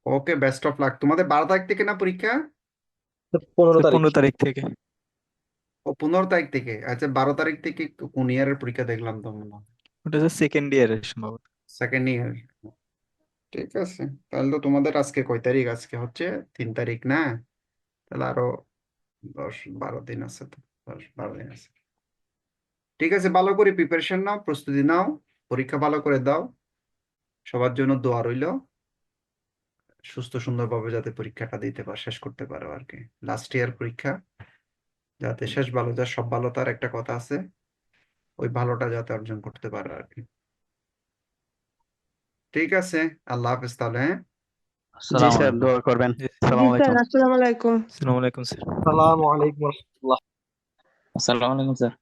ওকে, বেস্ট অফ লাক। তোমাদের 12 তারিখ থেকে না পরীক্ষা? 15 তারিখ। 15 তারিখ থেকে। ও 15 তারিখ থেকে, আচ্ছা 12 তারিখ থেকে কোন ইয়ারের পরীক্ষা দেখলাম তো মনে হয়? ওটা স্যার সেকেন্ড ইয়ারের সম্ভবত। Second year. ঠিক আছে, তাহলে তো তোমাদের আজকে কয় তারিখ? আজকে হচ্ছে 3 তারিখ না, তাহলে আরো 10-12 দিন আছে, তো 10-12 দিন আছে। ঠিক আছে, ভালো করে প্রিপারেশন নাও, প্রস্তুতি নাও, পরীক্ষা ভালো করে দাও, সবার জন্য দোয়া রইল, সুস্থ সুন্দরভাবে যাতে পরীক্ষাটা দিতে পারো, শেষ করতে পারো আর কি, লাস্ট ইয়ার পরীক্ষা যাতে শেষ ভালো যায়। সব ভালো তার একটা কথা আছে, ওই ভালোটা যাতে অর্জন করতে পারো আর কি। ঠিক আছে, আল্লাহ হাফেজ তাহলে, হ্যাঁ? জি আসসালামু স্যার, আলাইকুম। দোয়া করবেন। জি আসসালামু জি স্যার, আলাইকুম। আসসালামু আলাইকুম। আসসালামু আলাইকুম স্যার। আসসালামু আলাইকুম ওয়া রাহমাতুল্লাহ। আসসালামু আলাইকুম স্যার।